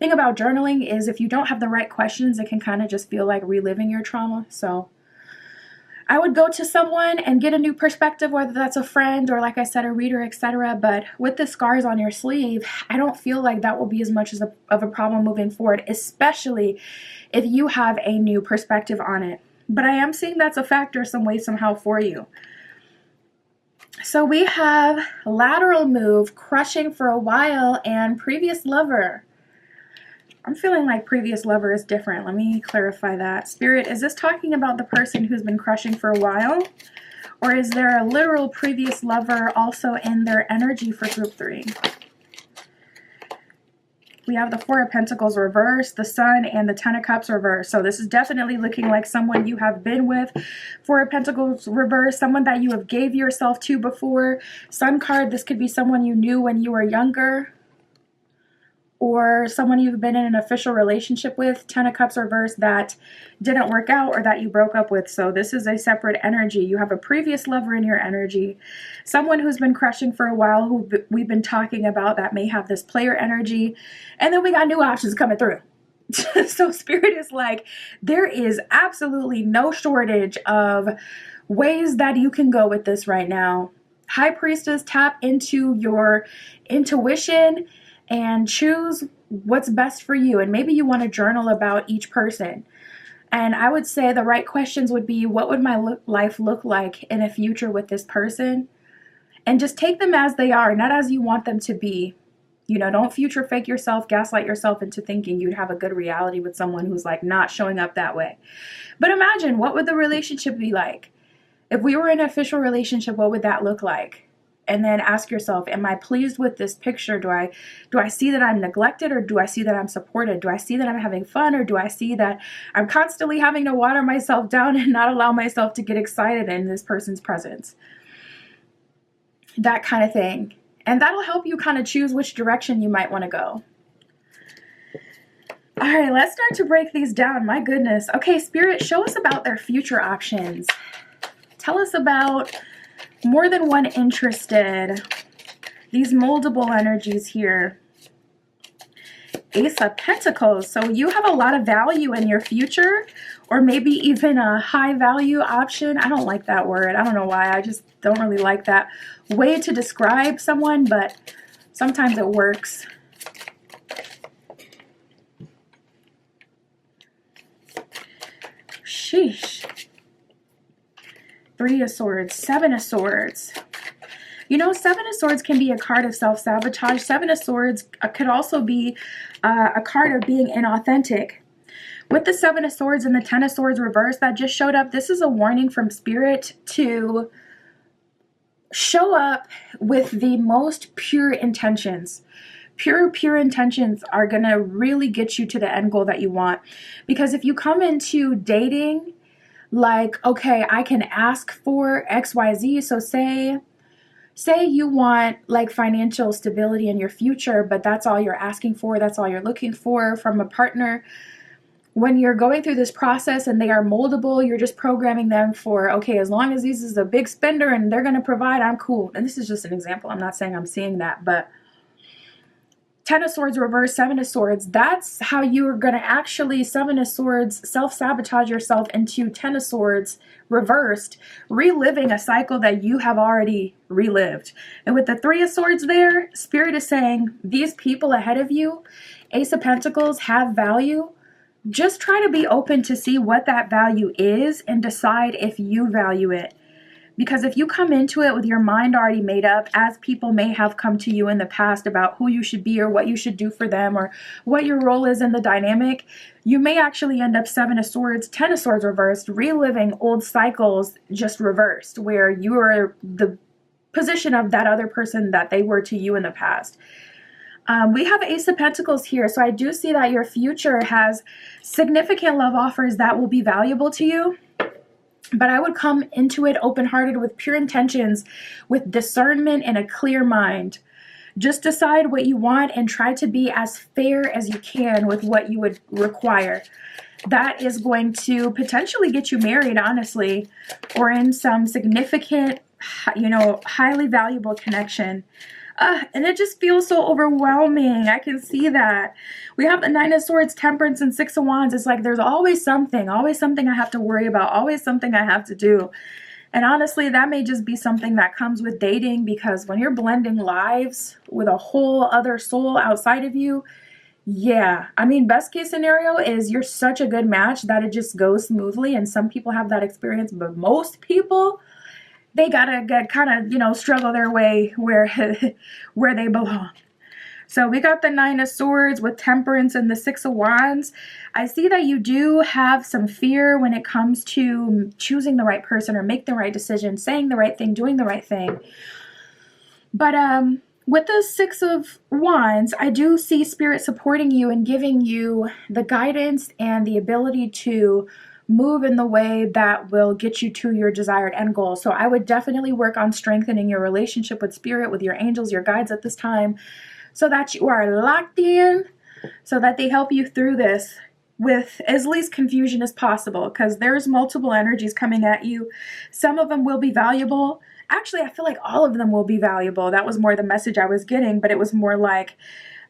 A: thing about journaling is if you don't have the right questions, it can kind of just feel like reliving your trauma. So I would go to someone and get a new perspective, whether that's a friend or, like I said, a reader, etc. But with the scars on your sleeve, I don't feel like that will be as much of a problem moving forward, especially if you have a new perspective on it. But I am seeing that's a factor some way, somehow for you. So we have lateral move, crushing for a while, and previous lover. I'm feeling like previous lover is different. Let me clarify that. Spirit, is this talking about the person who's been crushing for a while? Or is there a literal previous lover also in their energy for group 3? We have the Four of Pentacles reversed, the Sun, and the Ten of Cups reversed. So this is definitely looking like someone you have been with. Four of Pentacles reversed, someone that you have gave yourself to before. Sun card, this could be someone you knew when you were younger, or someone you've been in an official relationship with. Ten of Cups reversed, that didn't work out or that you broke up with. So this is a separate energy. You have a previous lover in your energy. Someone who's been crushing for a while, who we've been talking about, that may have this player energy. And then we got new options coming through. So Spirit is like, there is absolutely no shortage of ways that you can go with this right now. High Priestess, tap into your intuition and choose what's best for you. And maybe you want to journal about each person. And I would say the right questions would be, what would my life look like in a future with this person? And just take them as they are, not as you want them to be. Don't future fake yourself, gaslight yourself into thinking you'd have a good reality with someone who's like not showing up that way. But imagine, what would the relationship be like? If we were in an official relationship, what would that look like? And then ask yourself, am I pleased with this picture? Do I see that I'm neglected, or do I see that I'm supported? Do I see that I'm having fun, or do I see that I'm constantly having to water myself down and not allow myself to get excited in this person's presence? That kind of thing. And that'll help you kind of choose which direction you might want to go. All right, let's start to break these down. My goodness. Okay, Spirit, show us about their future options. Tell us about more than one interested. These moldable energies here. Ace of Pentacles. So you have a lot of value in your future, or maybe even a high value option. I don't like that word. I don't know why. I just don't really like that way to describe someone, but sometimes it works. sheesh. Three of Swords, Seven of Swords. You know, Seven of Swords can be a card of self-sabotage. Seven of Swords could also be a card of being inauthentic. With the Seven of Swords and the Ten of Swords reverse that just showed up, this is a warning from Spirit to show up with the most pure intentions. Pure intentions are going to really get you to the end goal that you want. Because if you come into dating like, okay, I can ask for XYZ. So say you want like financial stability in your future, but that's all you're asking for. That's all you're looking for from a partner. When you're going through this process and they are moldable, you're just programming them for, okay, as long as this is a big spender and they're going to provide, I'm cool. And this is just an example. I'm not saying I'm seeing that, but Ten of Swords reverse, Seven of Swords, that's how you're going to actually, Seven of Swords, self-sabotage yourself into Ten of Swords reversed, reliving a cycle that you have already relived. And with the Three of Swords there, Spirit is saying these people ahead of you, Ace of Pentacles, have value. Just try to be open to see what that value is and decide if you value it. Because if you come into it with your mind already made up, as people may have come to you in the past about who you should be or what you should do for them or what your role is in the dynamic, you may actually end up Seven of Swords, Ten of Swords reversed, reliving old cycles just reversed, where you are the position of that other person that they were to you in the past. We have Ace of Pentacles here, so I do see that your future has significant love offers that will be valuable to you. But I would come into it open-hearted with pure intentions, with discernment and a clear mind. Just decide what you want and try to be as fair as you can with what you would require. That is going to potentially get you married, honestly, or in some significant, highly valuable connection. And it just feels so overwhelming. I can see that. We have the Nine of Swords, Temperance, and Six of Wands. It's like there's always something I have to worry about, always something I have to do. And honestly, that may just be something that comes with dating, because when you're blending lives with a whole other soul outside of you, yeah. I mean, best case scenario is you're such a good match that it just goes smoothly. And some people have that experience, but most people, they gotta struggle their way where they belong. So we got the Nine of Swords with Temperance and the Six of Wands. I see that you do have some fear when it comes to choosing the right person or make the right decision, saying the right thing, doing the right thing. But with the Six of Wands, I do see Spirit supporting you and giving you the guidance and the ability to move in the way that will get you to your desired end goal. So I would definitely work on strengthening your relationship with Spirit, with your angels, your guides at this time, so that you are locked in, so that they help you through this with as least confusion as possible, because there's multiple energies coming at you. Some of them will be valuable. Actually, I feel like all of them will be valuable. That was more the message I was getting, but it was more like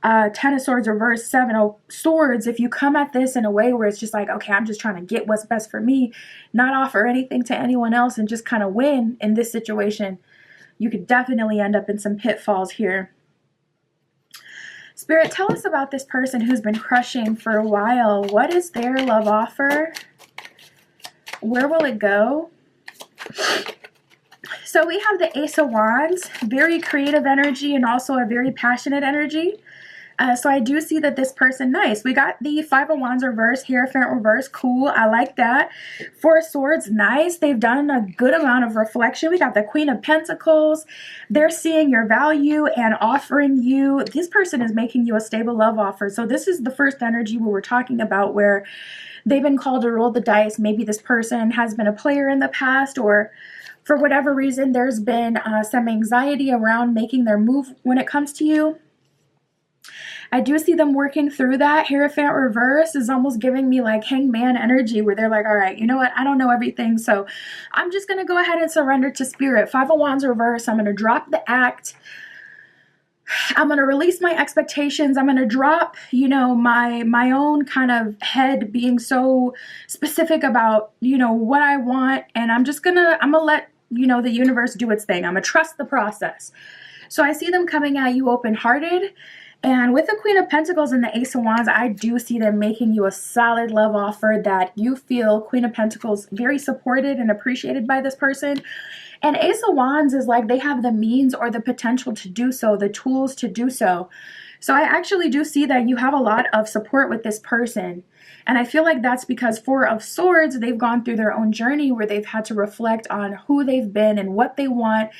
A: Ten of Swords reverse, Seven of Swords. If you come at this in a way where it's just like, okay, I'm just trying to get what's best for me, not offer anything to anyone else, and just kind of win in this situation, you could definitely end up in some pitfalls here. Spirit, tell us about this person who's been crushing for a while. What is their love offer? Where will it go? So we have the Ace of Wands, very creative energy and also a very passionate energy. So I do see that this person, nice. We got the Five of Wands reverse, Hierophant reverse, cool. I like that. Four of Swords, nice. They've done a good amount of reflection. We got the Queen of Pentacles. They're seeing your value and offering you. This person is making you a stable love offer. So this is the first energy we were talking about, where they've been called to roll the dice. Maybe this person has been a player in the past, or for whatever reason, there's been some anxiety around making their move when it comes to you. I do see them working through that. Hierophant reverse is almost giving me like hangman energy, where they're like, all right, you know what? I don't know everything, so I'm just going to go ahead and surrender to Spirit. Five of Wands reverse. I'm going to drop the act. I'm going to release my expectations. I'm going to drop, my own kind of head being so specific about, what I want. And I'm going to let, the universe do its thing. I'm going to trust the process. So I see them coming at you open-hearted And with the Queen of Pentacles and the Ace of Wands, I do see them making you a solid love offer that you feel, Queen of Pentacles, very supported and appreciated by this person. And Ace of Wands is like they have the means or the potential to do so, the tools to do so. So I actually do see that you have a lot of support with this person. And I feel like that's because Four of Swords, they've gone through their own journey where they've had to reflect on who they've been and what they want.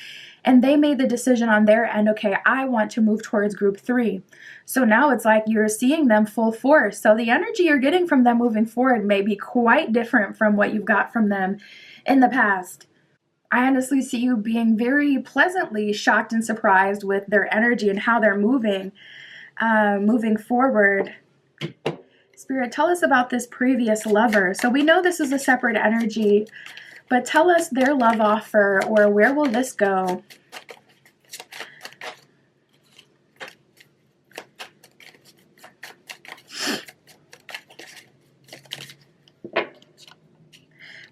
A: And they made the decision on their end, okay, I want to move towards group 3. So now it's like you're seeing them full force. So the energy you're getting from them moving forward may be quite different from what you've got from them in the past. I honestly see you being very pleasantly shocked and surprised with their energy and how they're moving forward. Spirit, tell us about this previous lover. So we know this is a separate energy, but tell us their love offer, or where will this go?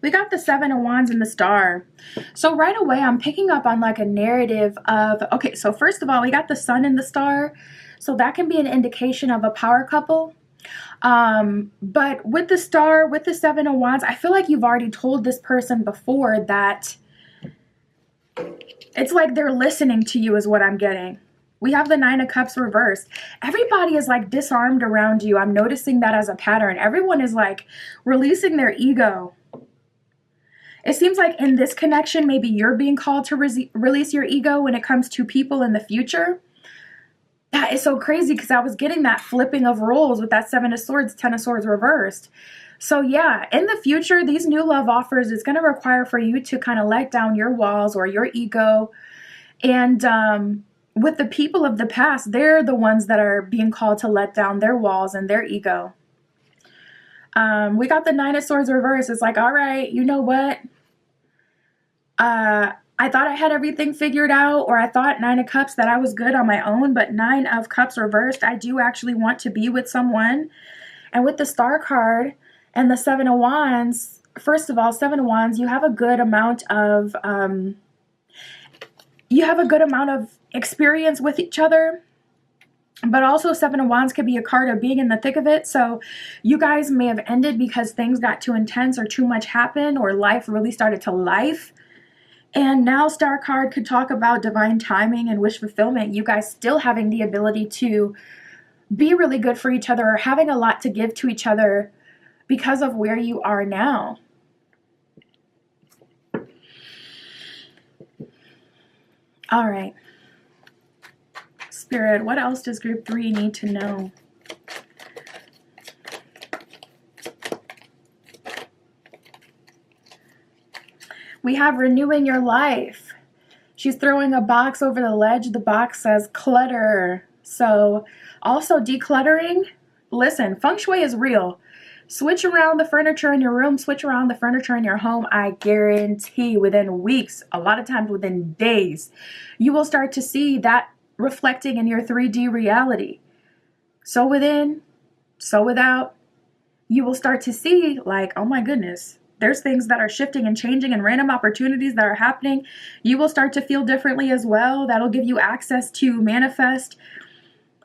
A: We got the Seven of Wands and the Star. So right away, I'm picking up on like a narrative of, okay, so first of all, we got the Sun and the Star. So that can be an indication of a power couple. But with the Star, with the Seven of Wands, I feel like you've already told this person before that it's like they're listening to you is what I'm getting. We have the Nine of Cups reversed. Everybody is like disarmed around you. I'm noticing that as a pattern. Everyone is like releasing their ego. It seems like in this connection, maybe you're being called to release your ego when it comes to people in the future. That is so crazy because I was getting that flipping of roles with that Seven of Swords, Ten of Swords reversed. So yeah, in the future, these new love offers is going to require for you to kind of let down your walls or your ego. And with the people of the past, they're the ones that are being called to let down their walls and their ego. We got the Nine of Swords reversed. It's like, all right, you know what? I thought I had everything figured out, or I thought Nine of Cups that I was good on my own, but Nine of Cups reversed, I do actually want to be with someone. And with the Star card and the Seven of Wands, first of all, Seven of Wands, you have a good amount of experience with each other. But also Seven of Wands could be a card of being in the thick of it. So you guys may have ended because things got too intense or too much happened or life really started to life. And now Star card could talk about divine timing and wish fulfillment. You guys still having the ability to be really good for each other or having a lot to give to each other because of where you are now. All right. Spirit, what else does group 3 need to know? We have renewing your life. She's throwing a box over the ledge. The box says clutter. So also decluttering. Listen, feng shui is real. Switch around the furniture in your room, switch around the furniture in your home. I guarantee within weeks, a lot of times within days, you will start to see that reflecting in your 3D reality. So within, so without, you will start to see like, oh my goodness, there's things that are shifting and changing and random opportunities that are happening. You will start to feel differently as well. That'll give you access to manifest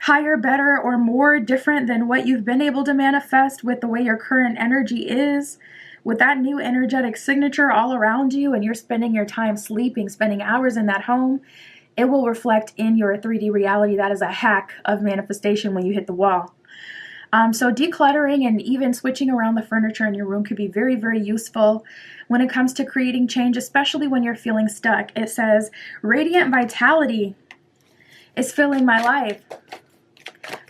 A: higher, better, or more different than what you've been able to manifest with the way your current energy is. With that new energetic signature all around you and you're spending your time sleeping, spending hours in that home, it will reflect in your 3D reality. That is a hack of manifestation when you hit the wall. So decluttering and even switching around the furniture in your room could be very, very useful when it comes to creating change, especially when you're feeling stuck. It says, radiant vitality is filling my life.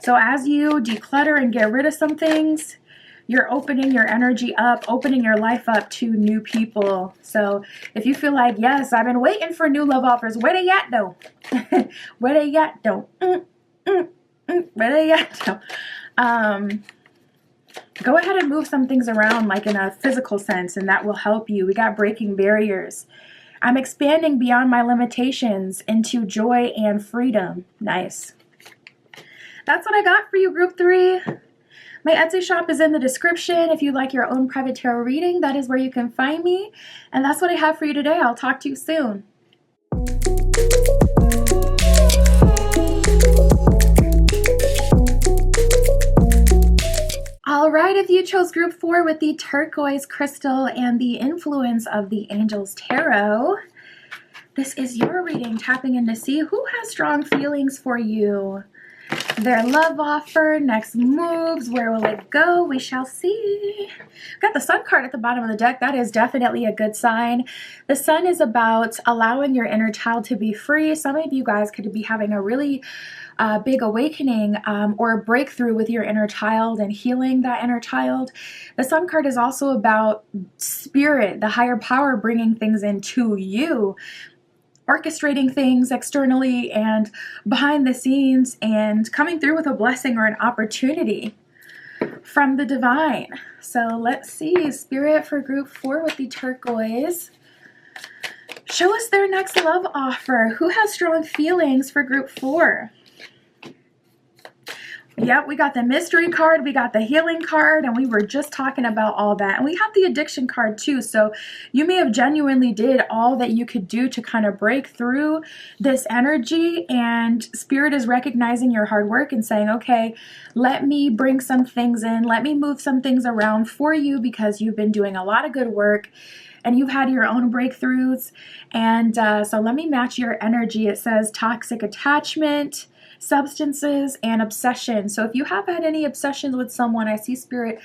A: So as you declutter and get rid of some things, you're opening your energy up, opening your life up to new people. So if you feel like, yes, I've been waiting for new love offers, where they at though? Where they at though? Where they at though? Go ahead and move some things around like in a physical sense, and that will help you. We got breaking barriers. I'm expanding beyond my limitations into joy and freedom. Nice. That's what I got for you, group 3. My Etsy shop is in the description. If you'd like your own private tarot reading, that is where you can find me. And that's what I have for you today. I'll talk to you soon. right, if you chose group 4 with the turquoise crystal and the influence of the Angels Tarot, this is your reading, tapping in to see who has strong feelings for you. Their love offer, next moves, where will it go? We shall see. Got the Sun card at the bottom of the deck. That is definitely a good sign. The Sun is about allowing your inner child to be free. Some of you guys could be having a really big awakening or a breakthrough with your inner child and healing that inner child. The Sun card is also about spirit, the higher power bringing things into you, orchestrating things externally and behind the scenes and coming through with a blessing or an opportunity from the divine. So let's see, Spirit for group 4 with the turquoise. Show us their next love offer. Who has strong feelings for group 4? Yep, we got the mystery card, we got the healing card, and we were just talking about all that. And we have the addiction card too, so you may have genuinely did all that you could do to kind of break through this energy, and Spirit is recognizing your hard work and saying, okay, let me bring some things in, let me move some things around for you because you've been doing a lot of good work and you've had your own breakthroughs. And so let me match your energy. It says toxic attachment, substances, and obsession. So if you have had any obsessions with someone, I see Spirit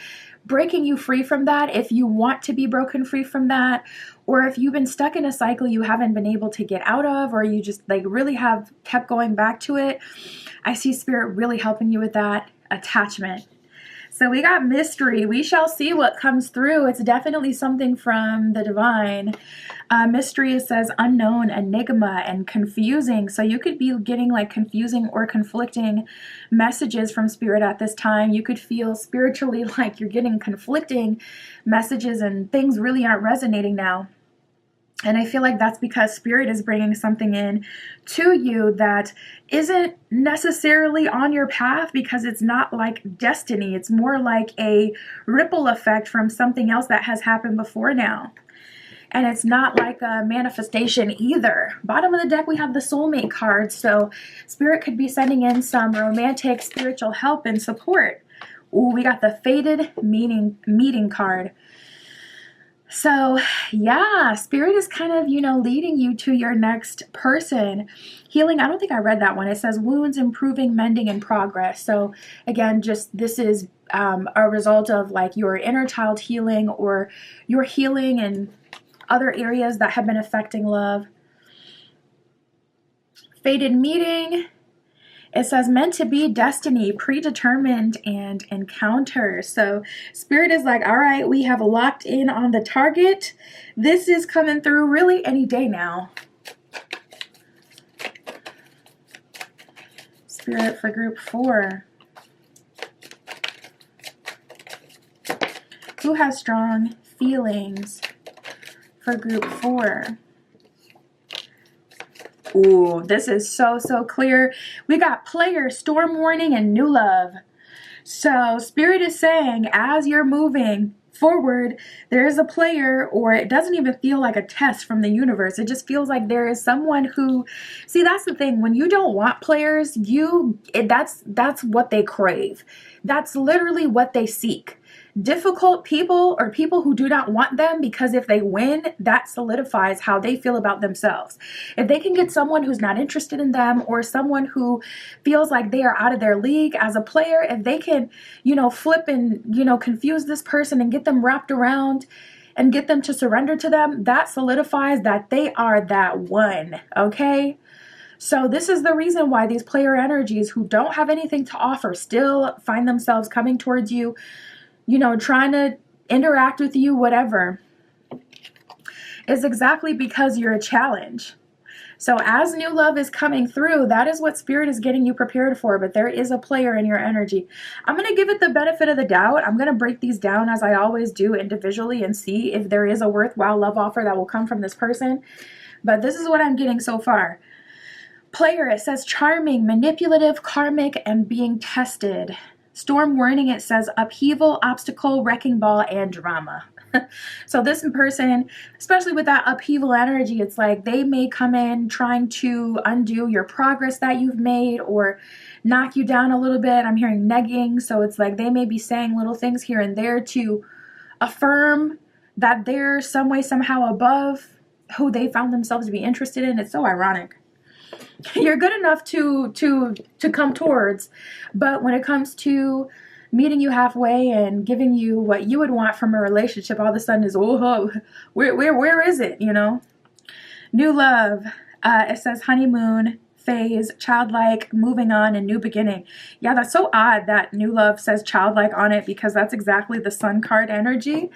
A: breaking you free from that. If you want to be broken free from that, or if you've been stuck in a cycle you haven't been able to get out of, or you just like really have kept going back to it, I see Spirit really helping you with that attachment. So we got mystery. We shall see what comes through. It's definitely something from the divine. Mystery, it says unknown, enigma, and confusing. So you could be getting like confusing or conflicting messages from Spirit at this time. You could feel spiritually like you're getting conflicting messages and things really aren't resonating now. And I feel like that's because Spirit is bringing something in to you that isn't necessarily on your path, because it's not like destiny. It's more like a ripple effect from something else that has happened before now. And it's not like a manifestation either. Bottom of the deck, we have the soulmate card. So Spirit could be sending in some romantic spiritual help and support. Ooh, we got the fated meeting card. So yeah, Spirit is kind of, leading you to your next person. Healing, I don't think I read that one. It says wounds, improving, mending, and progress. So again, just this is a result of like your inner child healing, or your healing in other areas that have been affecting love. Fated meeting. It says meant to be, destiny, predetermined, and encounter. So Spirit is like, all right, we have locked in on the target. This is coming through really any day now. Spirit for group 4. Who has strong feelings for group 4? Ooh, this is so clear. We got player, storm warning, and new love. So Spirit is saying, as you're moving forward, there is a player, or it doesn't even feel like a test from the universe. It just feels like there is someone who, see, that's the thing. When you don't want players, that's what they crave. That's literally what they seek. Difficult people, or people who do not want them, because if they win, that solidifies how they feel about themselves. If they can get someone who's not interested in them, or someone who feels like they are out of their league as a player, if they can, flip and, confuse this person and get them wrapped around and get them to surrender to them, that solidifies that they are that one, okay? So this is the reason why these player energies who don't have anything to offer still find themselves coming towards you, trying to interact with you, whatever, is exactly because you're a challenge. So as new love is coming through, that is what Spirit is getting you prepared for. But there is a player in your energy. I'm going to give it the benefit of the doubt. I'm going to break these down as I always do individually and see if there is a worthwhile love offer that will come from this person. But this is what I'm getting so far. Player, it says charming, manipulative, karmic, and being tested. Storm warning, it says upheaval, obstacle, wrecking ball, and drama. So this person, especially with that upheaval energy, it's like they may come in trying to undo your progress that you've made, or knock you down a little bit. I'm hearing negging. So it's like they may be saying little things here and there to affirm that they're some way, somehow above who they found themselves to be interested in. It's so ironic. You're good enough to come towards, but when it comes to meeting you halfway and giving you what you would want from a relationship, all of a sudden is, oh, where is it? You know, new love. It says honeymoon phase, childlike, moving on, and new beginning. Yeah, that's so odd that new love says childlike on it, because that's exactly the sun card energy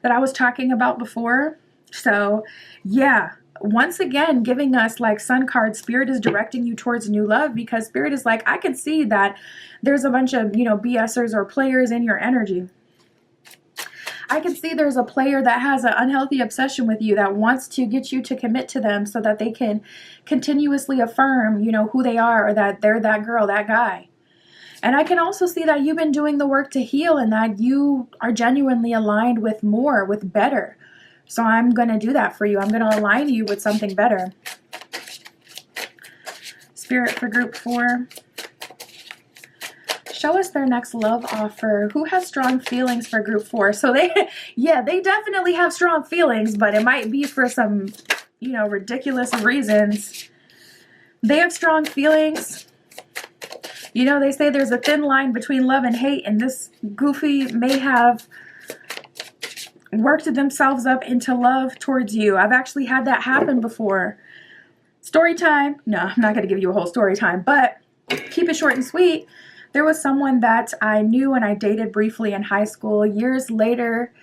A: that I was talking about before. So yeah, once again, giving us like sun card, spirit is directing you towards new love, because spirit is like, I can see that there's a bunch of, BSers or players in your energy. I can see there's a player that has an unhealthy obsession with you, that wants to get you to commit to them so that they can continuously affirm, who they are, or that they're that girl, that guy. And I can also see that you've been doing the work to heal, and that you are genuinely aligned with more, with better. So I'm going to do that for you. I'm going to align you with something better. Spirit for group 4. Show us their next love offer. Who has strong feelings for group 4? So they definitely have strong feelings, but it might be for some, ridiculous reasons. They have strong feelings. They say there's a thin line between love and hate, and this goofy may have worked themselves up into love towards you. I've actually had that happen before. Story time. No, I'm not going to give you a whole story time, but keep it short and sweet. There was someone that I knew and I dated briefly in high school. Years later,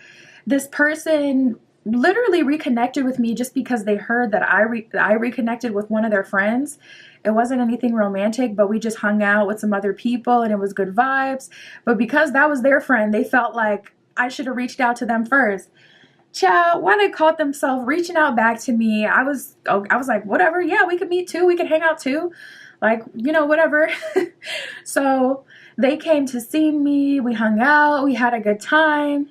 A: this person literally reconnected with me just because they heard that I reconnected with one of their friends. It wasn't anything romantic, but we just hung out with some other people and it was good vibes. But because that was their friend, they felt like I should have reached out to them first. Child, why they caught themselves reaching out back to me, I was like, whatever. Yeah, we could meet too. We could hang out too. Like, whatever. So they came to see me. We hung out. We had a good time.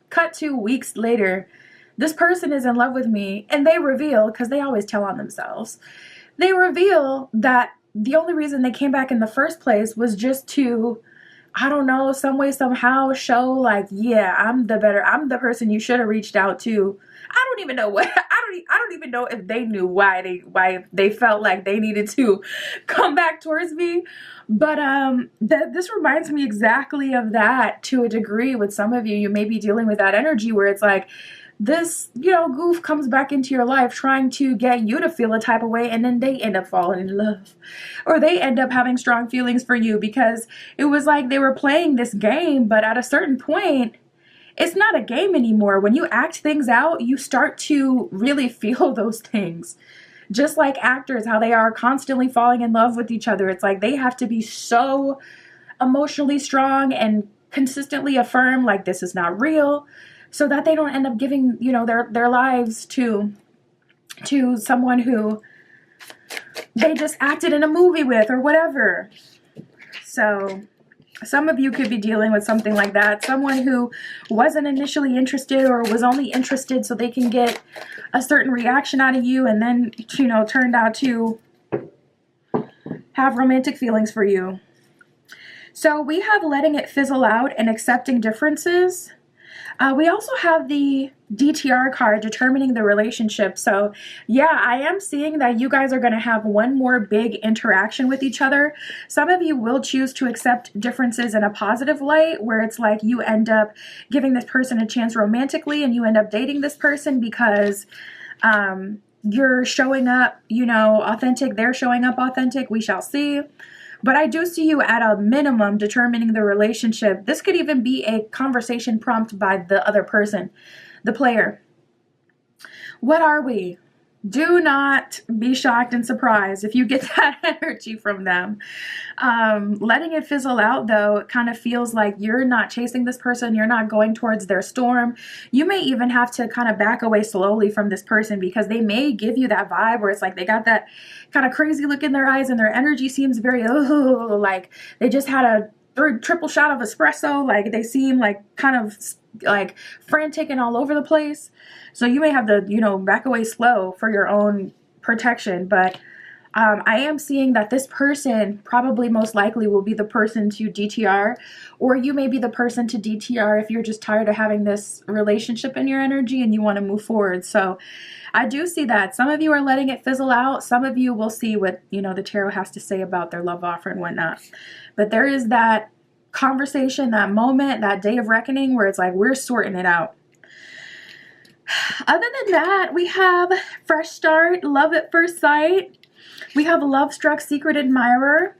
A: Cut 2 weeks later, this person is in love with me, and they reveal, because they always tell on themselves, they reveal that the only reason they came back in the first place was just to, I don't know, some way, somehow show like, yeah, I'm the person you should have reached out to. I don't even know what, I don't even know if they knew why they felt like they needed to come back towards me. But this reminds me exactly of that to a degree. With some of you, you may be dealing with that energy where it's like this, goof comes back into your life trying to get you to feel a type of way, and then they end up falling in love, or they end up having strong feelings for you, because it was like they were playing this game, but at a certain point, it's not a game anymore. When you act things out, you start to really feel those things. Just like actors, how they are constantly falling in love with each other. It's like they have to be so emotionally strong and consistently affirm like this is not real, so that they don't end up giving, their lives to someone who they just acted in a movie with or whatever. So some of you could be dealing with something like that. Someone who wasn't initially interested, or was only interested so they can get a certain reaction out of you, and then, turned out to have romantic feelings for you. So we have letting it fizzle out and accepting differences. We also have the DTR card, determining the relationship. So yeah, I am seeing that you guys are going to have one more big interaction with each other. Some of you will choose to accept differences in a positive light, where it's like you end up giving this person a chance romantically, and you end up dating this person because you're showing up, authentic. They're showing up authentic. We shall see. But I do see you at a minimum determining the relationship. This could even be a conversation prompt by the other person, the player. What are we? Do not be shocked and surprised if you get that energy from them. Letting it fizzle out, though, it kind of feels like you're not chasing this person. You're not going towards their storm. You may even have to kind of back away slowly from this person, because they may give you that vibe where it's like they got that kind of crazy look in their eyes, and their energy seems very, like they just had a triple shot of espresso. Like they seem like kind of like frantic and all over the place. So you may have to, back away slow for your own protection. But I am seeing that this person probably most likely will be the person to DTR, or you may be the person to DTR if you're just tired of having this relationship in your energy and you want to move forward. So I do see that. Some of you are letting it fizzle out. Some of you will see what, the tarot has to say about their love offer and whatnot. But there is that conversation, that moment, that day of reckoning where it's like, we're sorting it out. Other than that, we have fresh start, love at first sight. We have love struck secret admirer.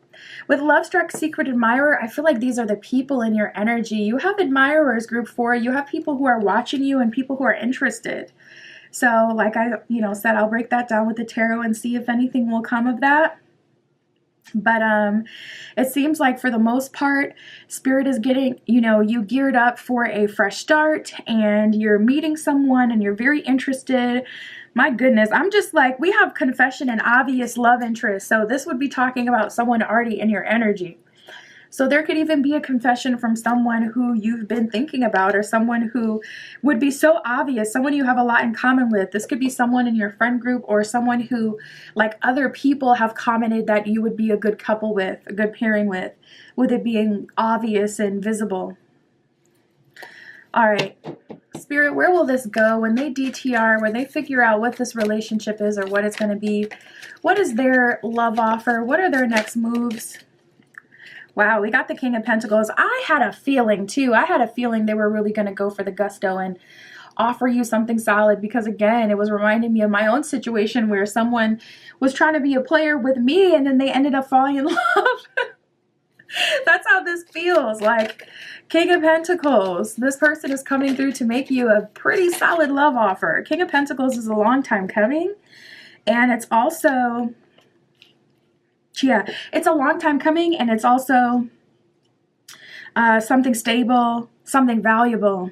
A: With love struck secret admirer, I feel like these are the people in your energy. You have admirers, group 4. You have people who are watching you and people who are interested. So like I, said, I'll break that down with the tarot and see if anything will come of that. But it seems like for the most part, Spirit is getting, you geared up for a fresh start, and you're meeting someone and you're very interested. My goodness, I'm just like, we have confession and obvious love interest. So this would be talking about someone already in your energy. So there could even be a confession from someone who you've been thinking about, or someone who would be so obvious, someone you have a lot in common with. This could be someone in your friend group, or someone who, like, other people have commented that you would be a good couple with, a good pairing with it being obvious and visible. All right, Spirit, where will this go when they DTR, when they figure out what this relationship is or what it's going to be? What is their love offer? What are their next moves? Wow, we got the King of Pentacles. I had a feeling too. I had a feeling they were really going to go for the gusto and offer you something solid, because again, it was reminding me of my own situation where someone was trying to be a player with me and then they ended up falling in love. That's how this feels. Like, King of Pentacles, this person is coming through to make you a pretty solid love offer. King of Pentacles is a long time coming, and it's also... yeah, it's a long time coming, and it's also something stable, something valuable.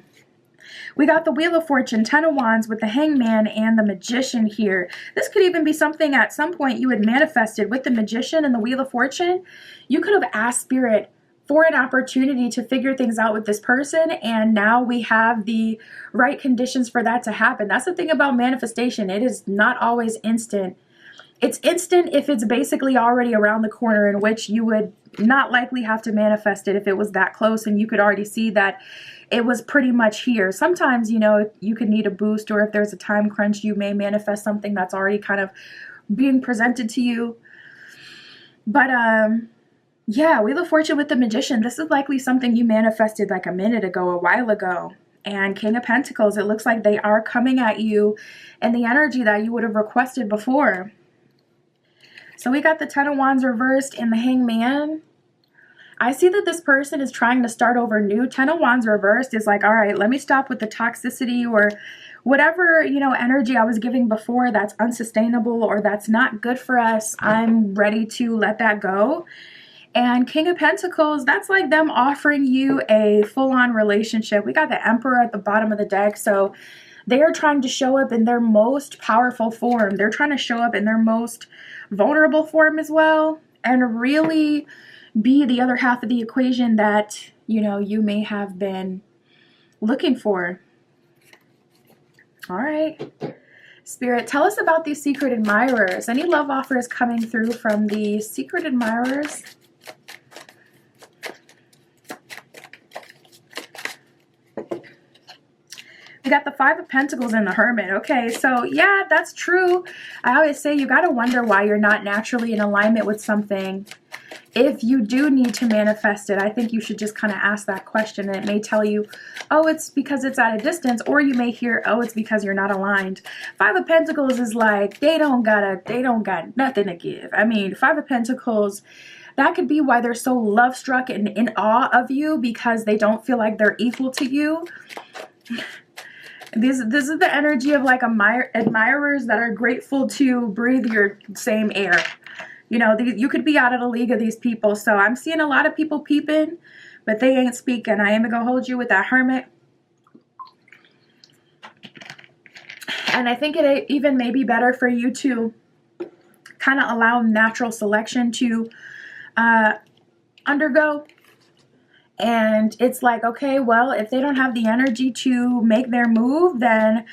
A: We got the Wheel of Fortune, 10 of Wands with the Hangman and the Magician here. This could even be something at some point you had manifested with the Magician and the Wheel of Fortune. You could have asked Spirit for an opportunity to figure things out with this person, and now we have the right conditions for that to happen. That's the thing about manifestation. It is not always instant. It's instant if it's basically already around the corner, in which you would not likely have to manifest it if it was that close and you could already see that it was pretty much here. Sometimes, you could need a boost, or if there's a time crunch, you may manifest something that's already kind of being presented to you. But yeah, Wheel of Fortune with the Magician. This is likely something you manifested like a minute ago, a while ago. And King of Pentacles, it looks like they are coming at you in the energy that you would have requested before. So we got the 10 of Wands reversed and the Hangman. I see that this person is trying to start over new. 10 of Wands reversed is like, all right, let me stop with the toxicity or whatever, energy I was giving before that's unsustainable or that's not good for us. I'm ready to let that go. And King of Pentacles, that's like them offering you a full-on relationship. We got the Emperor at the bottom of the deck. So they are trying to show up in their most powerful form. They're trying to show up in their most vulnerable form as well, and really be the other half of the equation that, you may have been looking for. All right. Spirit, tell us about these secret admirers. Any love offers coming through from the secret admirers? We got the 5 of Pentacles and the Hermit. Okay, so yeah, that's true. I always say you got to wonder why you're not naturally in alignment with something. If you do need to manifest it, I think you should just kind of ask that question, and it may tell you, oh, it's because it's at a distance, or you may hear, oh, it's because you're not aligned. 5 of Pentacles is like, they don't got nothing to give. I mean, 5 of Pentacles, that could be why they're so love-struck and in awe of you, because they don't feel like they're equal to you. This is the energy of like admirers that are grateful to breathe your same air. You could be out of the league of these people. So I'm seeing a lot of people peeping, but they ain't speaking. I am going to hold you with that Hermit. And I think it even may be better for you to kind of allow natural selection to undergo. And it's like, okay, well, if they don't have the energy to make their move, then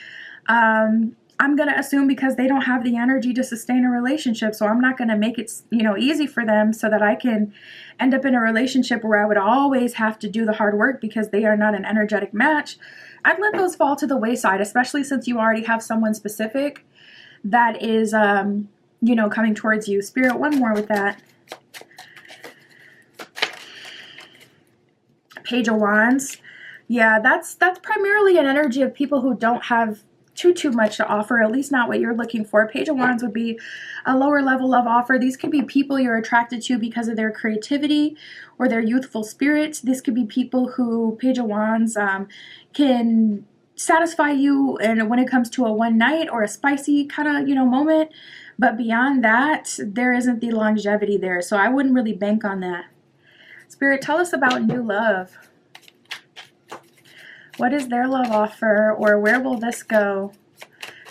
A: I'm going to assume because they don't have the energy to sustain a relationship. So I'm not going to make it, easy for them so that I can end up in a relationship where I would always have to do the hard work because they are not an energetic match. I'd let those fall to the wayside, especially since you already have someone specific that is, coming towards you. Spirit, one more with that. Page of Wands. Yeah, that's primarily an energy of people who don't have too much to offer, at least not what you're looking for. Page of Wands would be a lower level of offer. These could be people you're attracted to because of their creativity or their youthful spirits. This could be people who, Page of Wands, can satisfy you and when it comes to a one night or a spicy kind of, moment. But beyond that, there isn't the longevity there. So I wouldn't really bank on that. Spirit, tell us about new love. What is their love offer, or where will this go?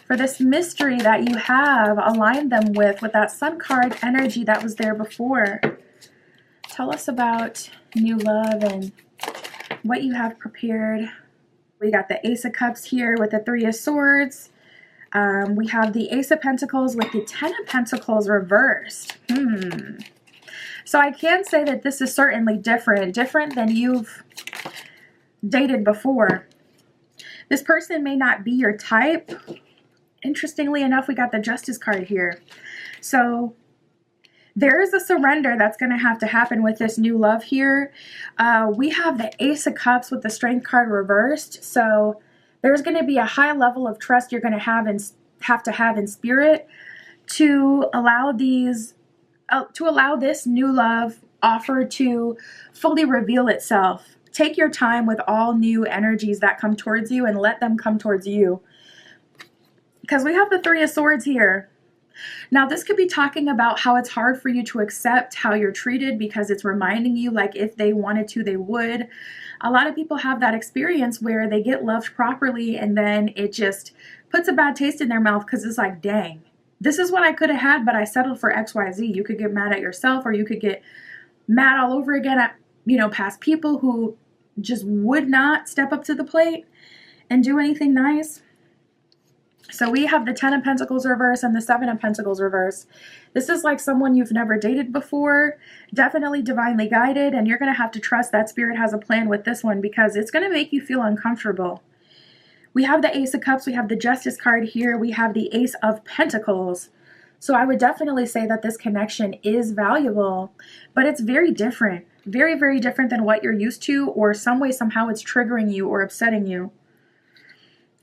A: For this mystery that you have, align them with that Sun card energy that was there before. Tell us about new love and what you have prepared. We got the Ace of Cups here with the Three of Swords. We have the Ace of Pentacles with the Ten of Pentacles reversed. So I can say that this is certainly different than you've dated before. This person may not be your type. Interestingly enough, we got the Justice card here. So there is a surrender that's going to have to happen with this new love here. We have the Ace of Cups with the Strength card reversed. So there's going to be a high level of trust you're going to have in spirit to allow this new love offer to fully reveal itself. Take your time with all new energies that come towards you and let them come towards you. Because we have the Three of Swords here. Now, this could be talking about how it's hard for you to accept how you're treated because it's reminding you like if they wanted to, they would. A lot of people have that experience where they get loved properly and then it just puts a bad taste in their mouth because it's like, dang, this is what I could have had, but I settled for XYZ. You could get mad at yourself, or you could get mad all over again at, past people who just would not step up to the plate and do anything nice. So we have the Ten of Pentacles reverse and the Seven of Pentacles reverse. This is like someone you've never dated before, definitely divinely guided, and you're going to have to trust that spirit has a plan with this one because it's going to make you feel uncomfortable. We have the Ace of Cups, we have the Justice card here, we have the Ace of Pentacles. So I would definitely say that this connection is valuable, but it's very different. Very, very different than what you're used to, or some way, somehow it's triggering you or upsetting you.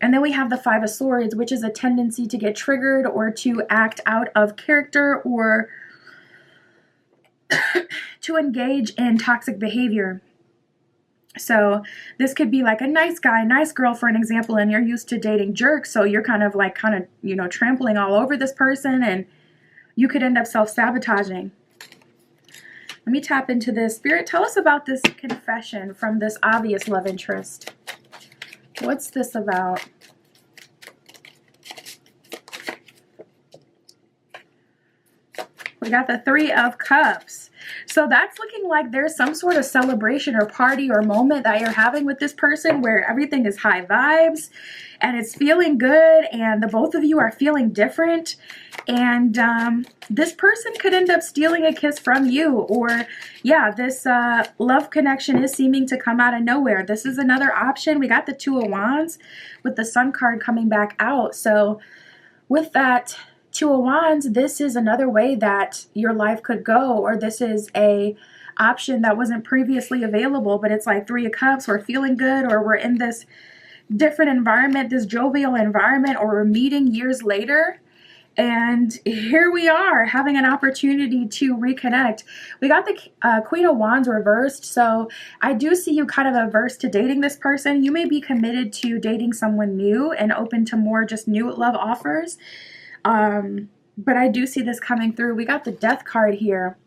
A: And then we have the Five of Swords, which is a tendency to get triggered or to act out of character or to engage in toxic behavior. So this could be like a nice guy, nice girl, for an example, and you're used to dating jerks. So you're kind of, trampling all over this person, and you could end up self-sabotaging. Let me tap into this. Spirit, tell us about this confession from this obvious love interest. What's this about? We got the Three of Cups. So that's looking like there's some sort of celebration or party or moment that you're having with this person where everything is high vibes and it's feeling good and the both of you are feeling different. And this person could end up stealing a kiss from you, or this love connection is seeming to come out of nowhere. This is another option. We got the Two of Wands with the Sun card coming back out. So with that Two of Wands, this is another way that your life could go, or this is a option that wasn't previously available, but it's like Three of Cups. We're feeling good, or we're in this different environment, this jovial environment, or we're meeting years later. And here we are having an opportunity to reconnect. We got the Queen of Wands reversed. So I do see you kind of averse to dating this person. You may be committed to dating someone new and open to more just new love offers. But I do see this coming through. We got the Death card here.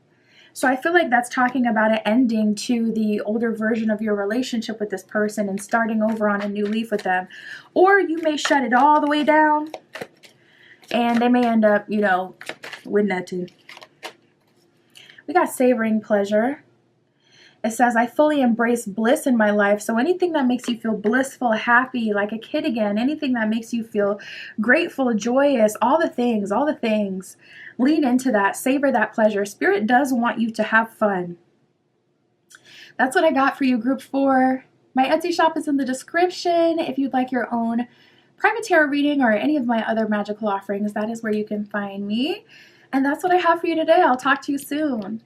A: So I feel like that's talking about an ending to the older version of your relationship with this person and starting over on a new leaf with them. Or you may shut it all the way down and they may end up, with that too. We got savoring pleasure. It says, I fully embrace bliss in my life. So anything that makes you feel blissful, happy, like a kid again, anything that makes you feel grateful, joyous, all the things, lean into that, savor that pleasure. Spirit does want you to have fun. That's what I got for you, group 4. My Etsy shop is in the description. If you'd like your own private tarot reading or any of my other magical offerings, that is where you can find me. And that's what I have for you today. I'll talk to you soon.